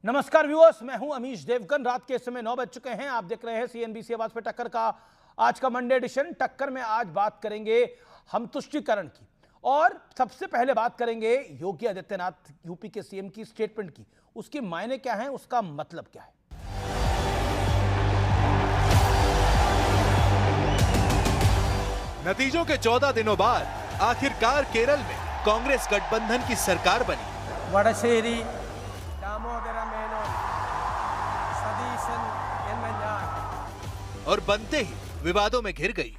नमस्कार व्यूअर्स, मैं हूं अमीश देवगन। रात के समय 9 बज चुके हैं। आप देख रहे हैं सीएनबीसी आवाज पे टक्कर का आज का मंडे एडिशन। टक्कर में आज बात करेंगे हम तुष्टीकरण की, और सबसे पहले बात करेंगे योगी आदित्यनाथ यूपी के सीएम की स्टेटमेंट की। उसके मायने क्या हैं, उसका मतलब क्या है। नतीजों के 14 दिनों बाद आखिरकार केरल में कांग्रेस गठबंधन की सरकार बनी। वडशेरी, दामोदर मेनन, सतीशन और बनते ही विवादों में घिर गई।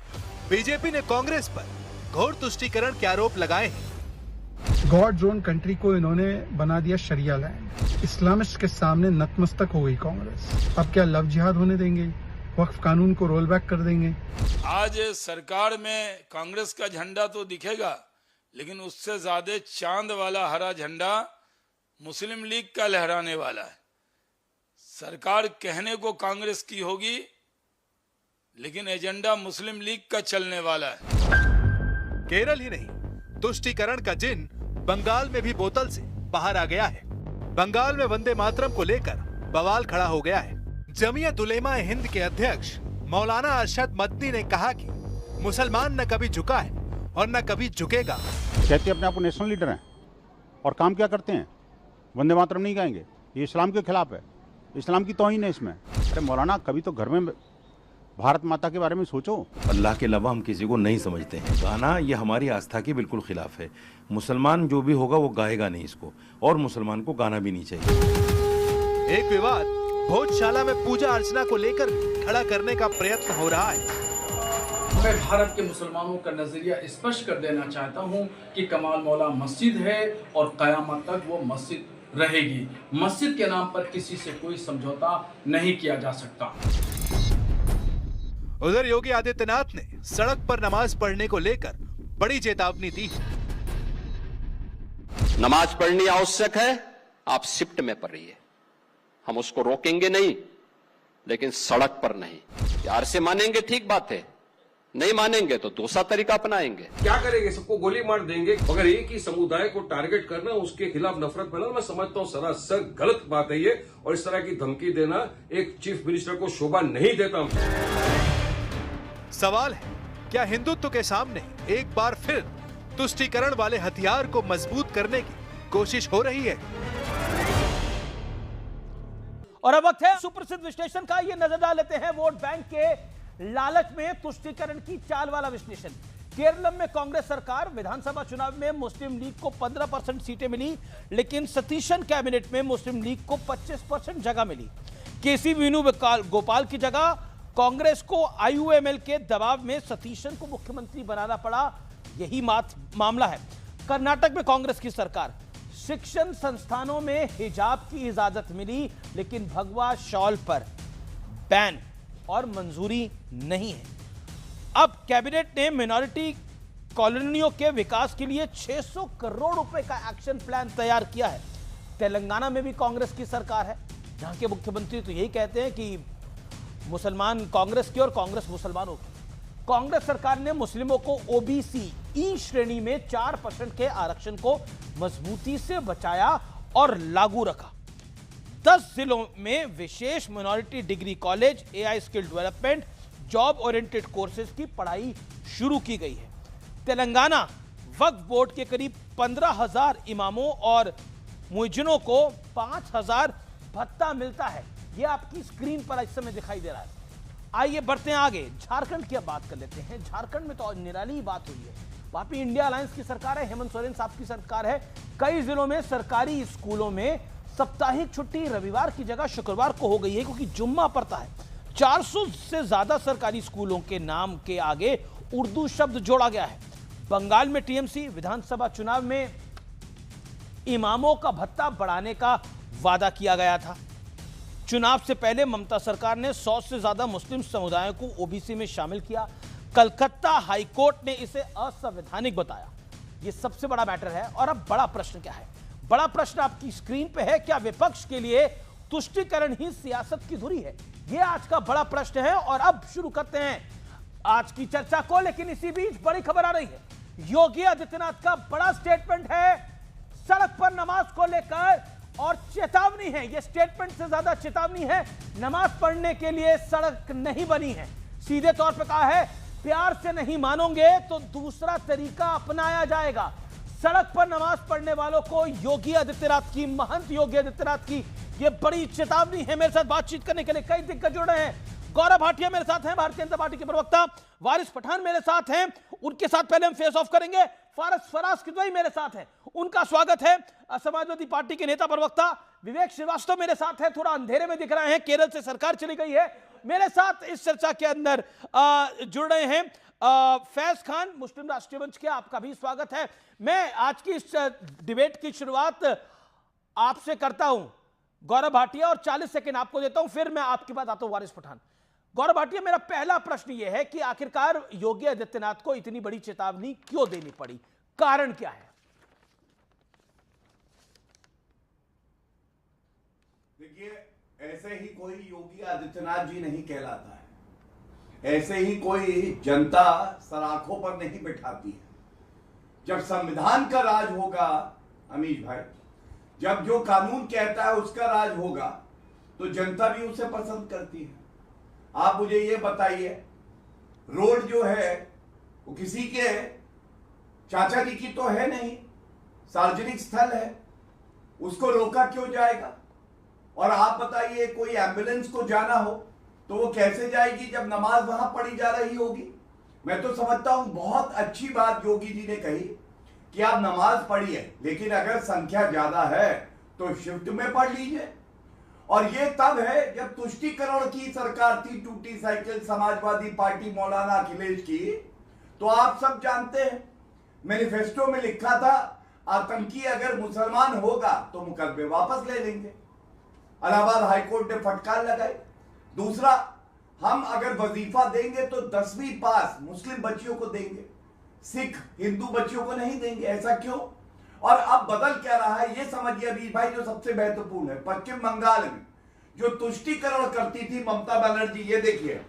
बीजेपी ने कांग्रेस पर घोर तुष्टीकरण के आरोप लगाए हैं। गॉड जोन कंट्री को इन्होंने बना दिया शरिया लैंड। इस्लामिस्ट के सामने नतमस्तक हो गई कांग्रेस। अब क्या लव जिहाद होने देंगे? वक्फ कानून को रोल बैक कर देंगे। आज सरकार में कांग्रेस का झंडा तो दिखेगा, लेकिन उससे ज्यादा चांद वाला हरा झंडा मुस्लिम लीग का लहराने वाला है। सरकार कहने को कांग्रेस की होगी, लेकिन एजेंडा मुस्लिम लीग का चलने वाला है। केरल ही नहीं, तुष्टीकरण का जिन बंगाल में भी बोतल से बाहर आ गया है। बंगाल में वंदे मातरम को लेकर बवाल खड़ा हो गया है। जमीयत उलेमा हिंद के अध्यक्ष मौलाना अरशद मदनी ने कहा कि मुसलमान न कभी झुका है और न कभी झुकेगा। कहते अपने आप को नेशनल लीडर हैं और काम क्या करते हैं? वंदे मातरम नहीं गाएंगे। ये इस्लाम के खिलाफ है, इस्लाम की तौहीन है इसमें। अरे मौलाना, कभी तो घर में भारत माता के बारे में सोचो। अल्लाह के अलावा हम किसी को नहीं समझते हैं। गाना ये हमारी आस्था के बिल्कुल खिलाफ है। मुसलमान जो भी होगा वो गाएगा नहीं इसको, और मुसलमान को गाना भी नहीं चाहिए। एक विवाद भोजशाला में पूजा अर्चना को लेकर खड़ा करने का प्रयत्न हो रहा है। मैं भारत के मुसलमानों का नजरिया स्पष्ट कर देना चाहता हूं कि कमाल मौला मस्जिद है और कयामत तक वो मस्जिद रहेगी। मस्जिद के नाम पर किसी से कोई समझौता नहीं किया जा सकता। उधर योगी आदित्यनाथ ने सड़क पर नमाज पढ़ने को लेकर बड़ी चेतावनी दी। नमाज पढ़नी आवश्यक है, आप शिफ्ट में पढ़िए, हम उसको रोकेंगे नहीं, लेकिन सड़क पर नहीं। प्यार से मानेंगे ठीक बात है, नहीं मानेंगे तो दूसरा तरीका अपनाएंगे। क्या करेंगे? सबको गोली मार देंगे। अगर एक ही समुदाय को टारगेट करना, उसके खिलाफ नफरत फैलाना, मैं समझता हूँ सरासर गलत बात है ये। और इस तरह की धमकी देना एक चीफ मिनिस्टर को शोभा नहीं देता। सवाल है, क्या हिंदुत्व के सामने एक बार फिर तुष्टीकरण वाले हथियार को मजबूत करने की कोशिश हो रही है? और अब वक्त है सुप्रसिद्ध विश्लेषण का। ये नजर डाल लेते हैं वोट बैंक के लालच में तुष्टीकरण की चाल वाला विश्लेषण। केरल में कांग्रेस सरकार, विधानसभा चुनाव में मुस्लिम लीग को 15% सीटें मिली, लेकिन सतीशन कैबिनेट में मुस्लिम लीग को 25% जगह मिली। केसी वेणुगोपाल की जगह कांग्रेस को आईयूएमएल के दबाव में सतीशन को मुख्यमंत्री बनाना पड़ा। यही मामला है। कर्नाटक में कांग्रेस की सरकार, शिक्षण संस्थानों में हिजाब की इजाजत मिली, लेकिन भगवा शॉल पर बैन और मंजूरी नहीं है। अब कैबिनेट ने मिनॉरिटी कॉलोनियों के विकास के लिए 600 करोड़ रुपए का एक्शन प्लान तैयार किया है। तेलंगाना में भी कांग्रेस की सरकार है, जहां के मुख्यमंत्री तो यही कहते हैं कि मुसलमान कांग्रेस की और कांग्रेस मुसलमानों की। कांग्रेस सरकार ने मुस्लिमों को ओबीसी ई श्रेणी में 4% के आरक्षण को मजबूती से बचाया और लागू रखा। 10 जिलों में विशेष minority degree college, AI skill development, job oriented courses की पढ़ाई शुरू की गई है। तेलंगाना वक्फ बोर्ड के करीब 15,000 इमामों और मुअज्जिनों को 5,000 भत्ता मिलता है। यह आपकी स्क्रीन पर इस समय दिखाई दे रहा है। आइए बढ़ते हैं आगे। झारखंड की अब बात कर लेते हैं। झारखंड में तो निराली बात हुई है। वहां पे इंडिया अलायंस की सरकार है, हेमंत सोरेन साहब की सरकार है। कई जिलों में सरकारी स्कूलों में साप्ताहिक छुट्टी रविवार की जगह शुक्रवार को हो गई है, क्योंकि जुम्मा पड़ता है। 400 से ज्यादा सरकारी स्कूलों के नाम के आगे उर्दू शब्द जोड़ा गया है। बंगाल में टीएमसी विधानसभा चुनाव में इमामों का भत्ता बढ़ाने का वादा किया गया था। चुनाव से पहले ममता सरकार ने 100 से ज्यादा मुस्लिम समुदायों को ओबीसी में शामिल किया। कलकत्ता हाईकोर्ट ने इसे असंवैधानिक बताया। यह सबसे बड़ा मैटर है। और अब बड़ा प्रश्न क्या है? बड़ा प्रश्न आपकी स्क्रीन पे है। क्या विपक्ष के लिए तुष्टीकरण ही सियासत की धुरी है? यह आज का बड़ा प्रश्न है। और अब शुरू करते हैं आज की चर्चा को। लेकिन इसी बीच बड़ी खबर आ रही है। योगी आदित्यनाथ का बड़ा स्टेटमेंट है सड़क पर नमाज को लेकर और चेतावनी है, ये स्टेटमेंट से ज्यादा चेतावनी है। नमाज पढ़ने के लिए सड़क नहीं बनी है, सीधे तौर पे कहा है प्यार से नहीं मानोगे तो दूसरा तरीका अपनाया जाएगा। सड़क पर नमाज पढ़ने वालों को योगी आदित्यनाथ की, महंत योगी आदित्यनाथ की ये बड़ी चेतावनी है। मेरे साथ बातचीत करने के लिए कई दिग्गज जुड़ रहे हैं। गौरव भाटिया मेरे साथ हैं, भारतीय जनता पार्टी के प्रवक्ता। वारिस पठान मेरे साथ हैं, उनके साथ पहले हम फेस ऑफ करेंगे। फराज किदवई मेरे साथ हैं, उनका स्वागत है। समाजवादी पार्टी के नेता प्रवक्ता विवेक श्रीवास्तव मेरे साथ है, थोड़ा अंधेरे में दिख रहे हैं, केरल से सरकार चली गई है। मेरे साथ इस चर्चा के अंदर जुड़ रहे हैं फैज खान, मुस्लिम राष्ट्रीय मंच के, आपका भी स्वागत है। मैं आज की इस डिबेट की शुरुआत आपसे करता हूं गौरव भाटिया, और 40 सेकंड आपको देता हूं, फिर मैं आपके पास आता हूं वारिस पठान। गौरव भाटिया, मेरा पहला प्रश्न यह है कि आखिरकार योगी आदित्यनाथ को इतनी बड़ी चेतावनी क्यों देनी पड़ी, कारण क्या है? देखिए, ऐसे ही कोई योगी आदित्यनाथ जी नहीं कहलाता है, ऐसे ही कोई जनता सराखों पर नहीं बिठाती है। जब संविधान का राज होगा अमीश भाई, जब जो कानून कहता है उसका राज होगा, तो जनता भी उसे पसंद करती है। आप मुझे ये बताइए, रोड जो है वो किसी के चाचा जी की तो है नहीं, सार्वजनिक स्थल है, उसको रोका क्यों जाएगा? और आप बताइए, कोई एम्बुलेंस को जाना हो तो वो कैसे जाएगी जब नमाज वहां पढ़ी जा रही होगी? मैं तो समझता हूं बहुत अच्छी बात योगी जी ने कही कि आप नमाज पढ़िए, लेकिन अगर संख्या ज्यादा है तो शिफ्ट में पढ़ लीजिए। और ये तब है जब तुष्टीकरण की सरकार थी, टूटी साइकिल समाजवादी पार्टी मौलाना अखिलेश की, तो आप सब जानते हैं मैनिफेस्टो में लिखा था आतंकी अगर मुसलमान होगा तो मुकदमे वापस ले लेंगे। इलाहाबाद हाईकोर्ट ने फटकार लगाई। दूसरा, हम अगर वजीफा देंगे तो 10वीं पास मुस्लिम बच्चियों को देंगे, सिख हिंदू बच्चियों को नहीं देंगे। ऐसा क्यों? और अब बदल क्या रहा है ये समझिए अभी भाई, जो सबसे महत्वपूर्ण है, पश्चिम बंगाल में जो तुष्टीकरण करती थी ममता बनर्जी, ये देखिए,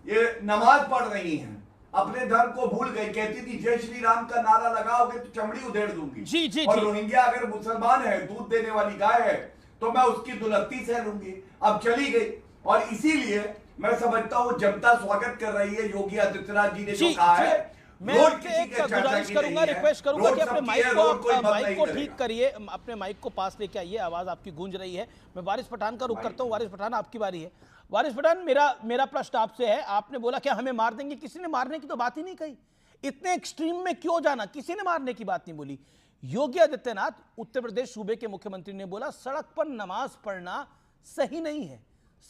ये नमाज पढ़ रही हैं, अपने धर्म को भूल गई, कहती थी जय श्री राम का नारा लगाओगे तो चमड़ी उधेड़ दूंगी। जी, और रोहिंग्या अगर मुसलमान है, दूध देने वाली गाय है, तो मैं उसकी दुलत्ती सह लूंगी। अब चली गई, और इसीलिए मैं समझता हूं जनता स्वागत कर रही है योगी आदित्यनाथ जी ने जो कहा है। मैं गुजारिश करूंगा, रिक्वेस्ट करूंगा कि अपने माइक को ठीक करिए, अपने माइक को पास लेके आइए, आवाज आपकी गूंज रही है। मैं वारिस पठान का रुख करता हूं। वारिस पठान, आपकी बारी है। वारिस पठान, मेरा प्रश्न आपसे है, आपने बोला कि हमें मार देंगे, किसी ने मारने की तो बात ही नहीं कही। इतने एक्सट्रीम में क्यों जाना? किसी ने मारने की बात नहीं बोली। योगी आदित्यनाथ उत्तर प्रदेश सूबे के मुख्यमंत्री ने बोला सड़क पर नमाज पढ़ना सही नहीं है,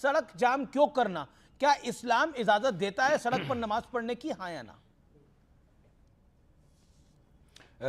सड़क जाम क्यों करना? क्या इस्लाम इजाजत देता है सड़क पर नमाज पढ़ने की, हाँ या ना?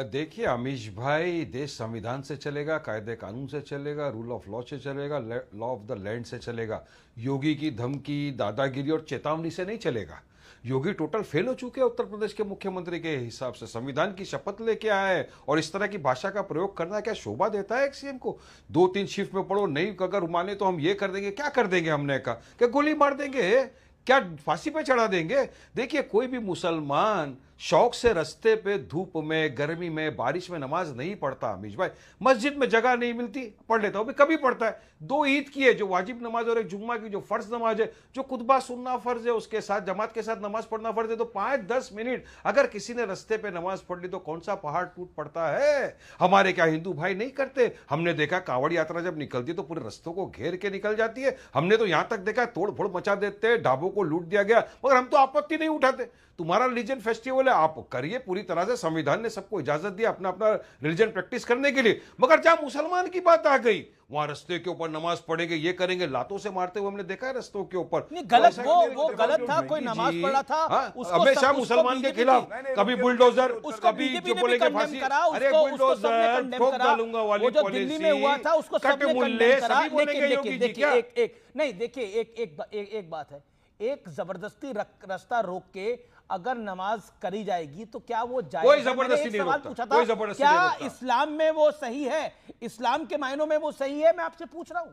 देखिए अमीश भाई, देश संविधान से चलेगा, कायदे कानून से चलेगा, रूल ऑफ लॉ से चलेगा, लॉ ऑफ द लैंड से चलेगा। योगी की धमकी, दादागिरी और चेतावनी से नहीं चलेगा। योगी टोटल फेल हो चुके हैं उत्तर प्रदेश के मुख्यमंत्री के हिसाब से। संविधान की शपथ लेके आए हैं, और इस तरह की भाषा का प्रयोग करना क्या शोभा देता है एक सीएम को? 2-3 शिफ्ट में पढ़ो, नहीं अगर माने तो हम ये कर देंगे। क्या कर देंगे? हमने कहा क्या गोली मार देंगे, क्या फांसी पे चढ़ा देंगे? देखिए, कोई भी मुसलमान शौक से रस्ते पे धूप में, गर्मी में, बारिश में नमाज नहीं पढ़ता अमीश भाई। मस्जिद में जगह नहीं मिलती, पढ़ लेता हूं, कभी पढ़ता है। 2 ईद की है जो वाजिब नमाज, और एक जुम्मा की जो फर्ज नमाज है, जो खुतबा सुनना फर्ज है, उसके साथ जमात के साथ नमाज पढ़ना फर्ज है। तो 5-10 मिनट अगर किसी ने रस्ते पे नमाज पढ़ ली तो कौन सा पहाड़ टूट पड़ता है? हमारे क्या हिंदू भाई नहीं करते? हमने देखा कांवड़ यात्रा जब निकलती है तो पूरे रस्तों को घेर के निकल जाती है। हमने तो यहां तक देखा तोड़ फोड़ मचा देते, ढाबों को लूट दिया गया, मगर हम तो आपत्ति नहीं उठाते। तुम्हारा रिलीजन फेस्टिवल है, आप करिए पूरी तरह से, संविधान ने सबको इजाजत दिया अपना अपना रिलीजन प्रैक्टिस करने के लिए। मगर जहां मुसलमान की बात आ गई, वहां रस्ते के ऊपर नमाज पढ़ेंगे, ये करेंगे, लातों से मारते हुए हमने देखा है रस्तों के ऊपर। गलत, वो गलत था, कोई नमाज पढ़ा था, हमेशा मुसलमान के खिलाफ, कभी बुलडोजर, कभी जो बोलेंगे फांसी, अरे बुलडोजर ठोक डालूंगा वाली दिल्ली में हुआ था, उसको सबने कंडेम करा। लेकिन देखिए, नहीं देखिए, एक बात है, एक जबरदस्ती रास्ता रोक के अगर नमाज करी जाएगी तो क्या वो जाएगा? कोई जबरदस्ती नहीं रोकता, कोई जबरदस्ती नहीं रोकता। क्या इस्लाम में वो सही है? इस्लाम के मायनों में वो सही है? मैं आपसे पूछ रहा हूं,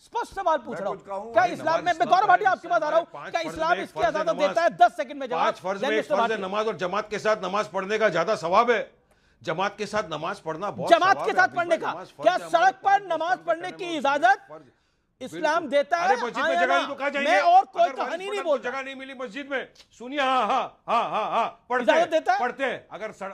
स्पष्ट सवाल पूछ रहा हूं। क्या इस्लाम में, गौरव भाटिया आपके पास आ रहा हूं, क्या इस्लाम इसकी इजाजत देता है? 10 सेकंड में जवाब। 5 फर्ज में एक फर्ज है नमाज, और जमात के साथ नमाज पढ़ने का ज्यादा सवाब है। जमात के साथ नमाज पढ़ना बहुत जमात सवाब के है, साथ अभी पढ़ने भाई, का नमाज फर्ज क्या है, हमारे सड़क पर पाँच नमाज वक्त पढ़ने करने की में इजाजत फर्ज। इस्लाम बिल्कुल। देता है? अरे मस्जिद हाँ में या जगह ना? नहीं तो कहाँ जाएंगे? मैं और कोई अगर कहानी वारिस नहीं पठान को बोलता। जगह नहीं मिली मस्जिद में, सुनिए, हाँ पढ़ते इजाजत देता है? पढ़ते हैं।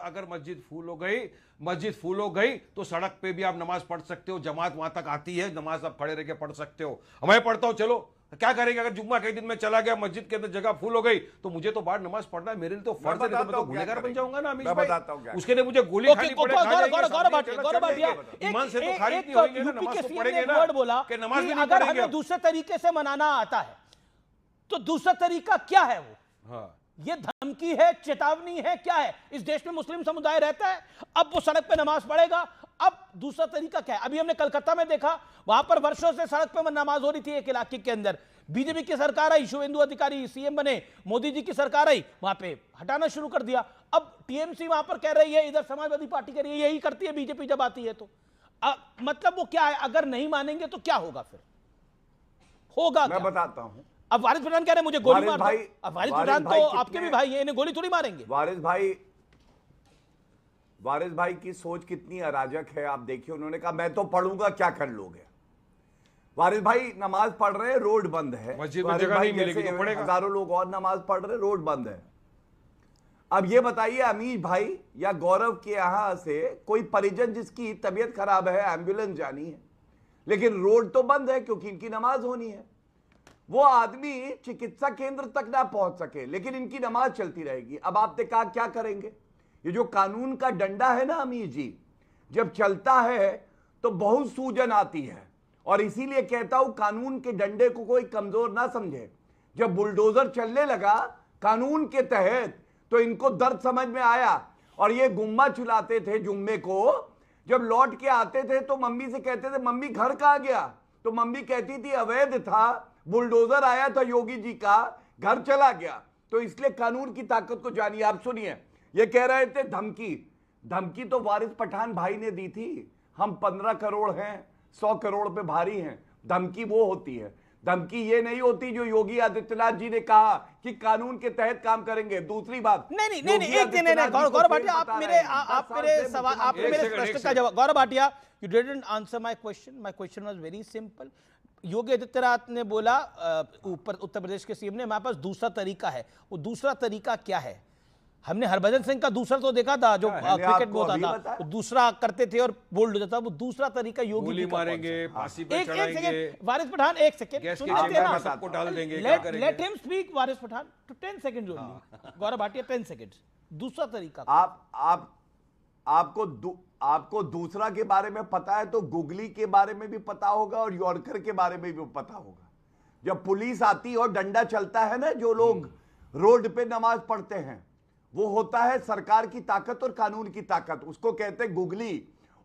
अगर मस्जिद फूल हो गई तो सड़क पे भी आप नमाज पढ़ सकते हो, जमात वहां तक आती है, नमाज आप खड़े रह के पढ़ सकते हो। मैं पढ़ता हूँ, चलो क्या करेंगे? अगर जुम्मा के दिन में चला गया, मस्जिद के अंदर जगह फुल हो गई, तो मुझे तो बाहर नमाज पढ़ना है, मेरे लिए तो फर्ज है, मैं तो गुनहगार बन जाऊंगा ना अमीश भाई। उसके लिए मुझे गोली खानी पड़े, गौरव भाटिया, ईमान से तो खारिज नहीं होंगे ना, नमाज तो पढ़ेंगे ना, बोला कि नमाज भी नहीं अगर पढ़ेंगे। हमें दूसरे तरीके से मनाना आता है तो दूसरा तरीका क्या है? वो हाँ, ये धमकी है, चेतावनी है, क्या है? इस देश में मुस्लिम समुदाय रहता है, अब वो सड़क पे नमाज पढ़ेगा। अब दूसरा तरीका क्या है? अभी हमने कलकत्ता में देखा, वहां पर वर्षों से सड़क पे नमाज हो रही थी एक इलाके के अंदर। बीजेपी की सरकार आई, शुभेंदु अधिकारी सीएम बने, मोदी जी की सरकार आई, वहां पे हटाना शुरू कर दिया। अब टीएमसी वहां पर कह रही है, इधर समाजवादी पार्टी कह रही है, यही करती है बीजेपी जब आती है तो। मतलब वो क्या है, अगर नहीं मानेंगे तो क्या होगा? फिर होगा मैं क्या? बताता हूं। अब वारिस पठान कह रहे हैं मुझे गोली मार दो। भाई, अब वारिस वारिस पठान भाई तो कितने- आपके भी भाई हैं, इन्हें गोली थोड़ी मारेंगे। वारिस भाई की सोच कितनी अराजक है आप देखिए। उन्होंने कहा मैं तो पढ़ूंगा, क्या कर लोगे? वारिस भाई नमाज पढ़ रहे हैं, रोड बंद है, मस्जिद में जगह नहीं मिलेगी तो पढ़ेगा। हजारों लोग और नमाज पढ़ रहे, रोड बंद है। अब ये बताइए अमीश भाई या गौरव के यहां से कोई परिजन जिसकी तबीयत खराब है, एम्बुलेंस जानी है, लेकिन रोड तो बंद है क्योंकि इनकी नमाज होनी है। वो आदमी चिकित्सा केंद्र तक ना पहुंच सके, लेकिन इनकी नमाज चलती रहेगी। अब आपने कहा क्या करेंगे? ये जो कानून का डंडा है ना अमीर जी, जब चलता है तो बहुत सूजन आती है, और इसीलिए कहता हूं कानून के डंडे को कोई कमजोर ना समझे। जब बुलडोजर चलने लगा कानून के तहत तो इनको दर्द समझ में आया, और ये गुम्मा चुलाते थे जुम्मे को। जब लौट के आते थे तो मम्मी से कहते थे मम्मी घर कहां गया? तो मम्मी कहती थी अवैध था, बुलडोजर आया था योगी जी का, घर चला गया। तो इसलिए कानून की ताकत को जानिए। आप सुनिए, ये कह रहे थे धमकी तो वारिस पठान भाई ने दी थी, हम 15 करोड़ हैं, 100 करोड़ पे भारी हैं। धमकी वो होती है, धमकी ये नहीं होती जो योगी आदित्यनाथ जी ने कहा कि कानून के तहत काम करेंगे। दूसरी बात, नहीं, एक दिन गौरव भाटिया, आप मेरे प्रश्न का जवाब, Gaurav Bhatia, you didn't answer my question. My question was very simple. Yogi Adityanath ने बोला, उत्तर प्रदेश के सीएम ने, हमारे पास दूसरा तरीका है। वो दूसरा तरीका क्या है? हमने हरभजन सिंह का दूसरा तो देखा था, जो क्रिकेट में होता था, दूसरा करते थे और बोल्ड हो जाता। वो दूसरा तरीका योगी गोली मारेंगे, फांसी पे एक चढ़ाएंगे, सेकंड वारिस पठान, एक सेकंड गैस के चेम्बर में सबको डाल देंगे, क्या करेंगे? Let him speak Waris Pathan to 10 seconds only. Gaurav Bhatia 10 seconds. दूसरा तरीका आपको दूसरा के बारे में पता है तो गुगली के बारे में भी पता होगा और यॉर्कर के बारे में भी पता होगा। जब पुलिस आती है और डंडा चलता है ना, जो लोग रोड पे नमाज पढ़ते हैं, वो होता है सरकार की ताकत और कानून की ताकत, उसको कहते हैं गुगली।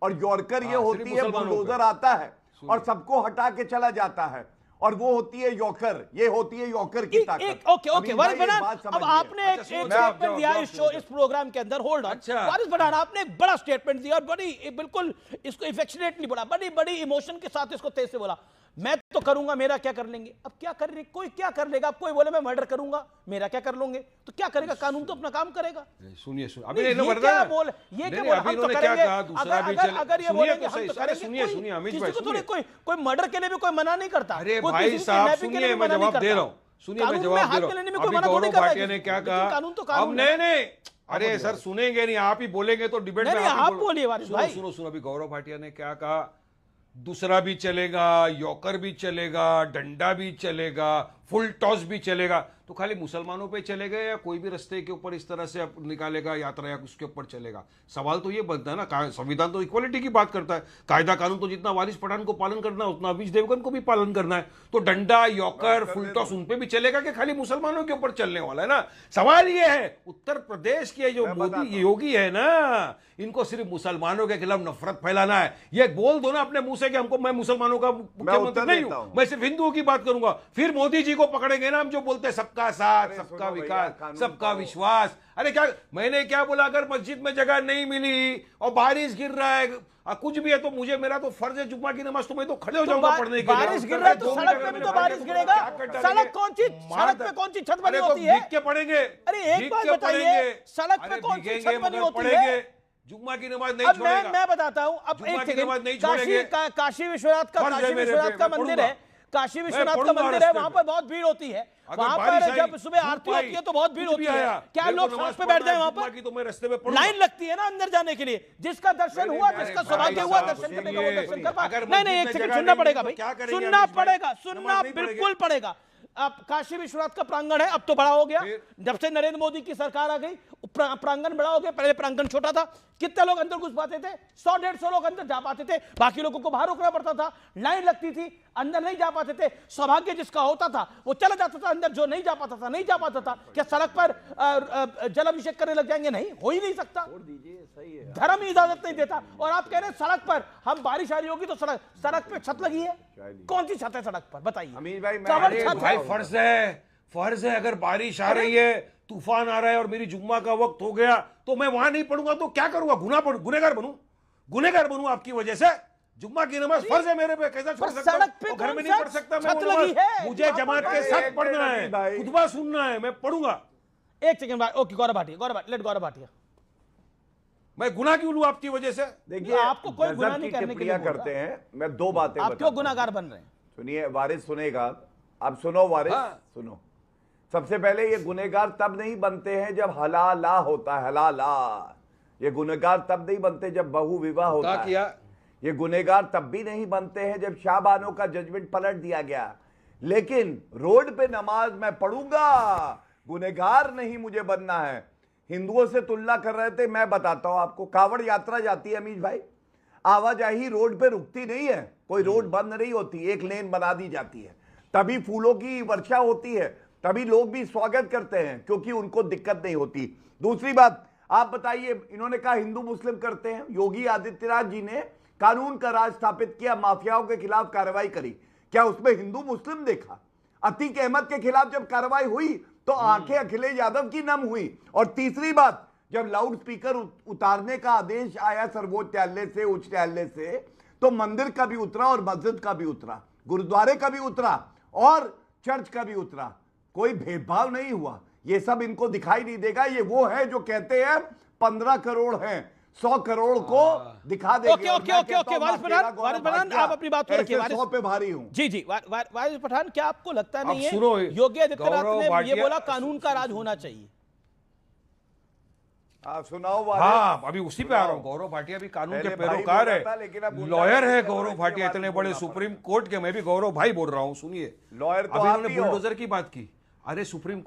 और यॉर्कर ये होती है बुलडोजर आता है और सबको हटा के चला जाता है, और वो होती है यॉकर, ये होती है यॉकर की ताकत। ओके वारिस पठान, अब आपने एक स्टेटमेंट दिया इस प्रोग्राम के अंदर। होल्ड ऑन वारिस पठान, आपने एक बड़ा स्टेटमेंट दिया और बड़ी बिल्कुल इसको इफेक्शनेटली बोला, बड़ी इमोशन के साथ इसको तेज से बोला। मैं तो करूंगा, मेरा क्या कर लेंगे? अब क्या कर रहे, कोई क्या कर लेगा? अब कोई बोले मैं मर्डर करूंगा, मेरा क्या कर लोगे? तो क्या करेगा? कानून तो अपना काम करेगा। सुनिए अभी ये क्या बोल, ये क्या बोल, हम तो करेंगे। अगर ये बोलेंगे हम तो करेंगे। सुनिए अमित किसी भाई, को थोड़ी कोई मर्डर के लिए भी कोई मना नहीं करता। अरे भाई साहब सुनिए, मैं जवाब दे रहा हूँ, सुनिए मैं जवाब दे रहा हूँ। अभी गौरव भाटिया ने क्या कहा? कानून तो अब नहीं, अरे सर सुनेंगे नहीं, आप ही बोलेंगे तो डिबेट में आप बोलिए वारिस भाई। सुनो, अभी गौरव भाटिया ने क्या कहा? दूसरा भी चलेगा, यॉकर भी चलेगा, डंडा भी चलेगा, फुल टॉस भी चलेगा। तो खाली मुसलमानों पे चलेगा या कोई भी रास्ते के ऊपर इस तरह से निकालेगा यात्रा या उसके ऊपर चलेगा? सवाल तो ये बनता है ना, संविधान तो इक्वालिटी की बात करता है, कायदा कानून तो जितना वारिस पठान को पालन करना है उतना अमीश देवगन को भी पालन करना है। तो डंडा, यॉकर, फुल टॉस उन पे भी चलेगा कि खाली मुसलमानों के ऊपर चलने वाला है ना? सवाल ये है, उत्तर प्रदेश के जो मोदी योगी है ना, इनको सिर्फ मुसलमानों के खिलाफ नफरत फैलाना है। ये बोल दो ना अपने मुंह से कि हमको, मैं मुसलमानों का मुख्यमंत्री नहीं हूं, मैं सिर्फ हिंदुओं की बात करूंगा। फिर मोदी जी को पकड़ेंगे ना हम, जो बोलते हैं सबका साथ, सबका विकास, सबका विश्वास। अरे क्या मैंने क्या बोला? अगर मस्जिद में जगह नहीं मिली और बारिश गिर रहा है, कुछ भी है, तो मेरा तो फर्ज है जुम्मा की नमाज, तो मैं तो खड़े हो जाऊंगा पढ़ने के लिए। बारिश गिर रहा है तो सड़क पे भी तो बारिश गिरेगा। सड़क कौन सी छत बनी होती है? भीग के पढ़ेंगे। अरे एक बात बताइए, सड़क पे कौन सी छत बनी होती है? जुम्मा की नमाज नहीं अब छोड़ेगा। मैं बताता हूं, अब जुम्मा एक की नमाज नहीं छोड़ेंगे। काशी विश्वनाथ का फर्ज है मेरे पे, मैं मंदिर है, काशी विश्वनाथ का मंदिर है, वहां पर बहुत भीड़ होती है, वहां पर जब सुबह आरती होती है तो बहुत भीड़ होती है। क्या लोग सड़क पे बैठ जाए वहां पर? तो मैं रास्ते में लाइन लगती है ना अंदर जाने के लिए। जिसका दर्शन हुआ, जिसका सौभाग्य हुआ दर्शन करने का, वो दर्शन कर पाए। नहीं, एक सेकंड सुनना पड़ेगा भाई, सुनना बिल्कुल पड़ेगा। अब काशी विश्वनाथ का प्रांगण है, अब तो बड़ा हो गया, जब से नरेंद्र मोदी की सरकार आ गई प्रांगण बड़ा हो गया। पहले प्रांगण छोटा था, कितने लोग अंदर घुस पाते थे? 100-150 लोग अंदर जा पाते थे, बाकी लोगों को बाहर रुकना पड़ता था, लाइन लगती थी, अंदर नहीं जा पाते थे। सौभाग्य जिसका होता था वो चला जाता था अंदर, जो नहीं जा पाता था नहीं जा पाता था। क्या सड़क पर जल अभिषेक करने लग जाएंगे? नहीं, हो ही नहीं सकता, धर्म ही इजाजत नहीं देता। और आप कह रहे हैं सड़क पर हम बारिश आ रही होगी तो सड़क पे छत लगी है, कौन सी छत है सड़क पर बताइए? अमीर भाई, भाई फर्ज है, अगर बारिश आ रही है, तूफान आ रहा है और मेरी जुम्मा का वक्त हो गया तो मैं वहां नहीं पढ़ूंगा तो क्या करूंगा? गुनहगार बनूं आपकी वजह से। जुम्मा की नमाज फर्ज है मेरे पे, कैसा छोड़ सकता हूं? घर में नहीं पढ़ सकता मैं वो नमाज, मुझे जमात के साथ पढ़ना है, खुतबा सुनना है, मैं पढ़ूंगा। एक सेकंड बाद, ओके गौरव भाटिया, मैं गुनाह क्यों लूं आपकी वजह से? देखिए, आपको कोई गुनाह नहीं करने के लिए करते हैं। मैं दो बातें आप क्यों गुनाहगार बन रहे हैं? सुनिए, वारिस सुनेगा, आप सुनो वारिस, सुनो। सबसे पहले ये गुनहगार तब नहीं बनते हैं जब हलाला होता है, हलाला। ये गुनहगार तब नहीं बनते जब बहु विवाह होता है। ये गुनहगार तब भी नहीं बनते हैं जब शाहबानों का जजमेंट पलट दिया गया। लेकिन रोड पे नमाज मैं पढ़ूंगा, गुनहगार नहीं मुझे बनना है। हिंदुओं से तुलना कर रहे थे, मैं बताता हूं आपको। कावड़ यात्रा जाती है अमीश भाई, आवाजाही रोड पे रुकती नहीं है, कोई रोड बंद नहीं होती, एक लेन बना दी जाती है। तभी फूलों की वर्षा होती है, तभी लोग भी स्वागत करते हैं, क्योंकि उनको दिक्कत नहीं होती। दूसरी बात, आप बताइए, इन्होंने कहा हिंदू मुस्लिम करते हैं। योगी आदित्यनाथ जी ने कानून का राज स्थापित किया, माफियाओं के खिलाफ कार्रवाई करी, क्या उसमें हिंदू मुस्लिम देखा? अतीक अहमद के खिलाफ जब कार्रवाई हुई तो आंखें अखिलेश यादव की नम हुई। और तीसरी बात, जब लाउड स्पीकर उतारने का आदेश आया सर्वोच्च न्यायालय से, उच्च न्यायालय से, तो मंदिर का भी उतरा और मस्जिद का भी उतरा, गुरुद्वारे का भी उतरा और चर्च का भी उतरा। कोई भेदभाव नहीं हुआ। ये सब इनको दिखाई नहीं देगा। ये वो है जो कहते हैं 15 करोड़ हैं, 100 करोड़ को दिखा देंगे। ओके वारिस पठान, आप अपनी बात को रखिए। 100 पे भारी हूं। जी वारिस पठान, क्या आपको लगता नहीं है योगी आदित्यनाथ ने ये बोला कानून का राज होना चाहिए? सुनाओ। हाँ, अभी उसी पे आ रहा हूँ। गौरव भाटिया भी कानून के पैरोकार है, लॉयर है गौरव भाटिया, इतने बड़े सुप्रीम कोर्ट के। मैं भी गौरव भाई बोल रहा हूँ, सुनिए। लॉयर तो अभी उन्होंने बुलडोजर की बात की। अरे सुप्रीम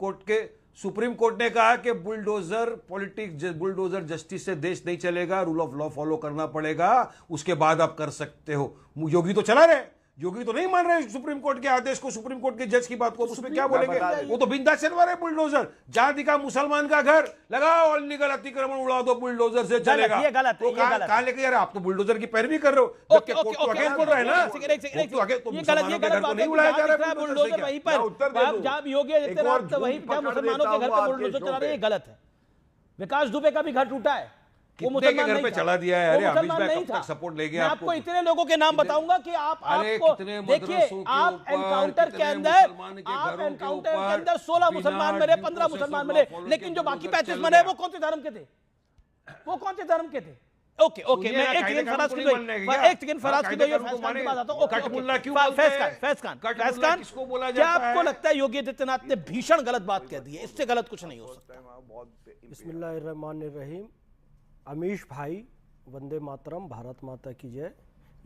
कोर्ट ने कहा कि बुलडोजर जस्टिस से देश नहीं चलेगा, रूल ऑफ लॉ फॉलो करना पड़ेगा, उसके बाद आप कर सकते हो। योगी तो चला रहे, योगी तो नहीं मान रहे सुप्रीम कोर्ट के आदेश को, सुप्रीम कोर्ट के जज की बात को। उसमें क्या बोलेंगे? वो तो बिंदास चलवा रहे बुलडोजर। जहां दिखा मुसलमान का घर लगाओ, अनलीगल अतिक्रमण उड़ा दो, बुलडोजर से चलेगा। ये गलत है, कहां लेके यार, आप तो बुलडोजर की पैरवी कर रहे हो। ओके बोल रहे हैं ना, बुलडोजर वहीं पर, जहां योगी आदित्यनाथ वहीं मुसलमानों के घर पर बुलडोजर चला रहे हैं, गलत है। विकास दुबे का भी घर टूटा है, वो मुसलमान घर पे चला दिया है। अरे अमीश भाई कब तक सपोर्ट लेंगे? मैं आपको इतने लोगों के नाम बताऊंगा कि आपको देखिए, आप एनकाउंटर के अंदर 16 मुसलमान मरे, 15 मुसलमान मरे, लेकिन जो बाकी 35 मरे वो कौन से धर्म के थे? ओके मैं एक सेकंड फराज की बात आता हूं। फैज खान, क्या आपको लगता है योगी आदित्यनाथ ने भीषण गलत बात कह दी है? इससे गलत कुछ नहीं हो सकता। बिस्मिल्लाहिर्रहमानिर्रहीम। अमीश भाई, वंदे मातरम, भारत माता की जय।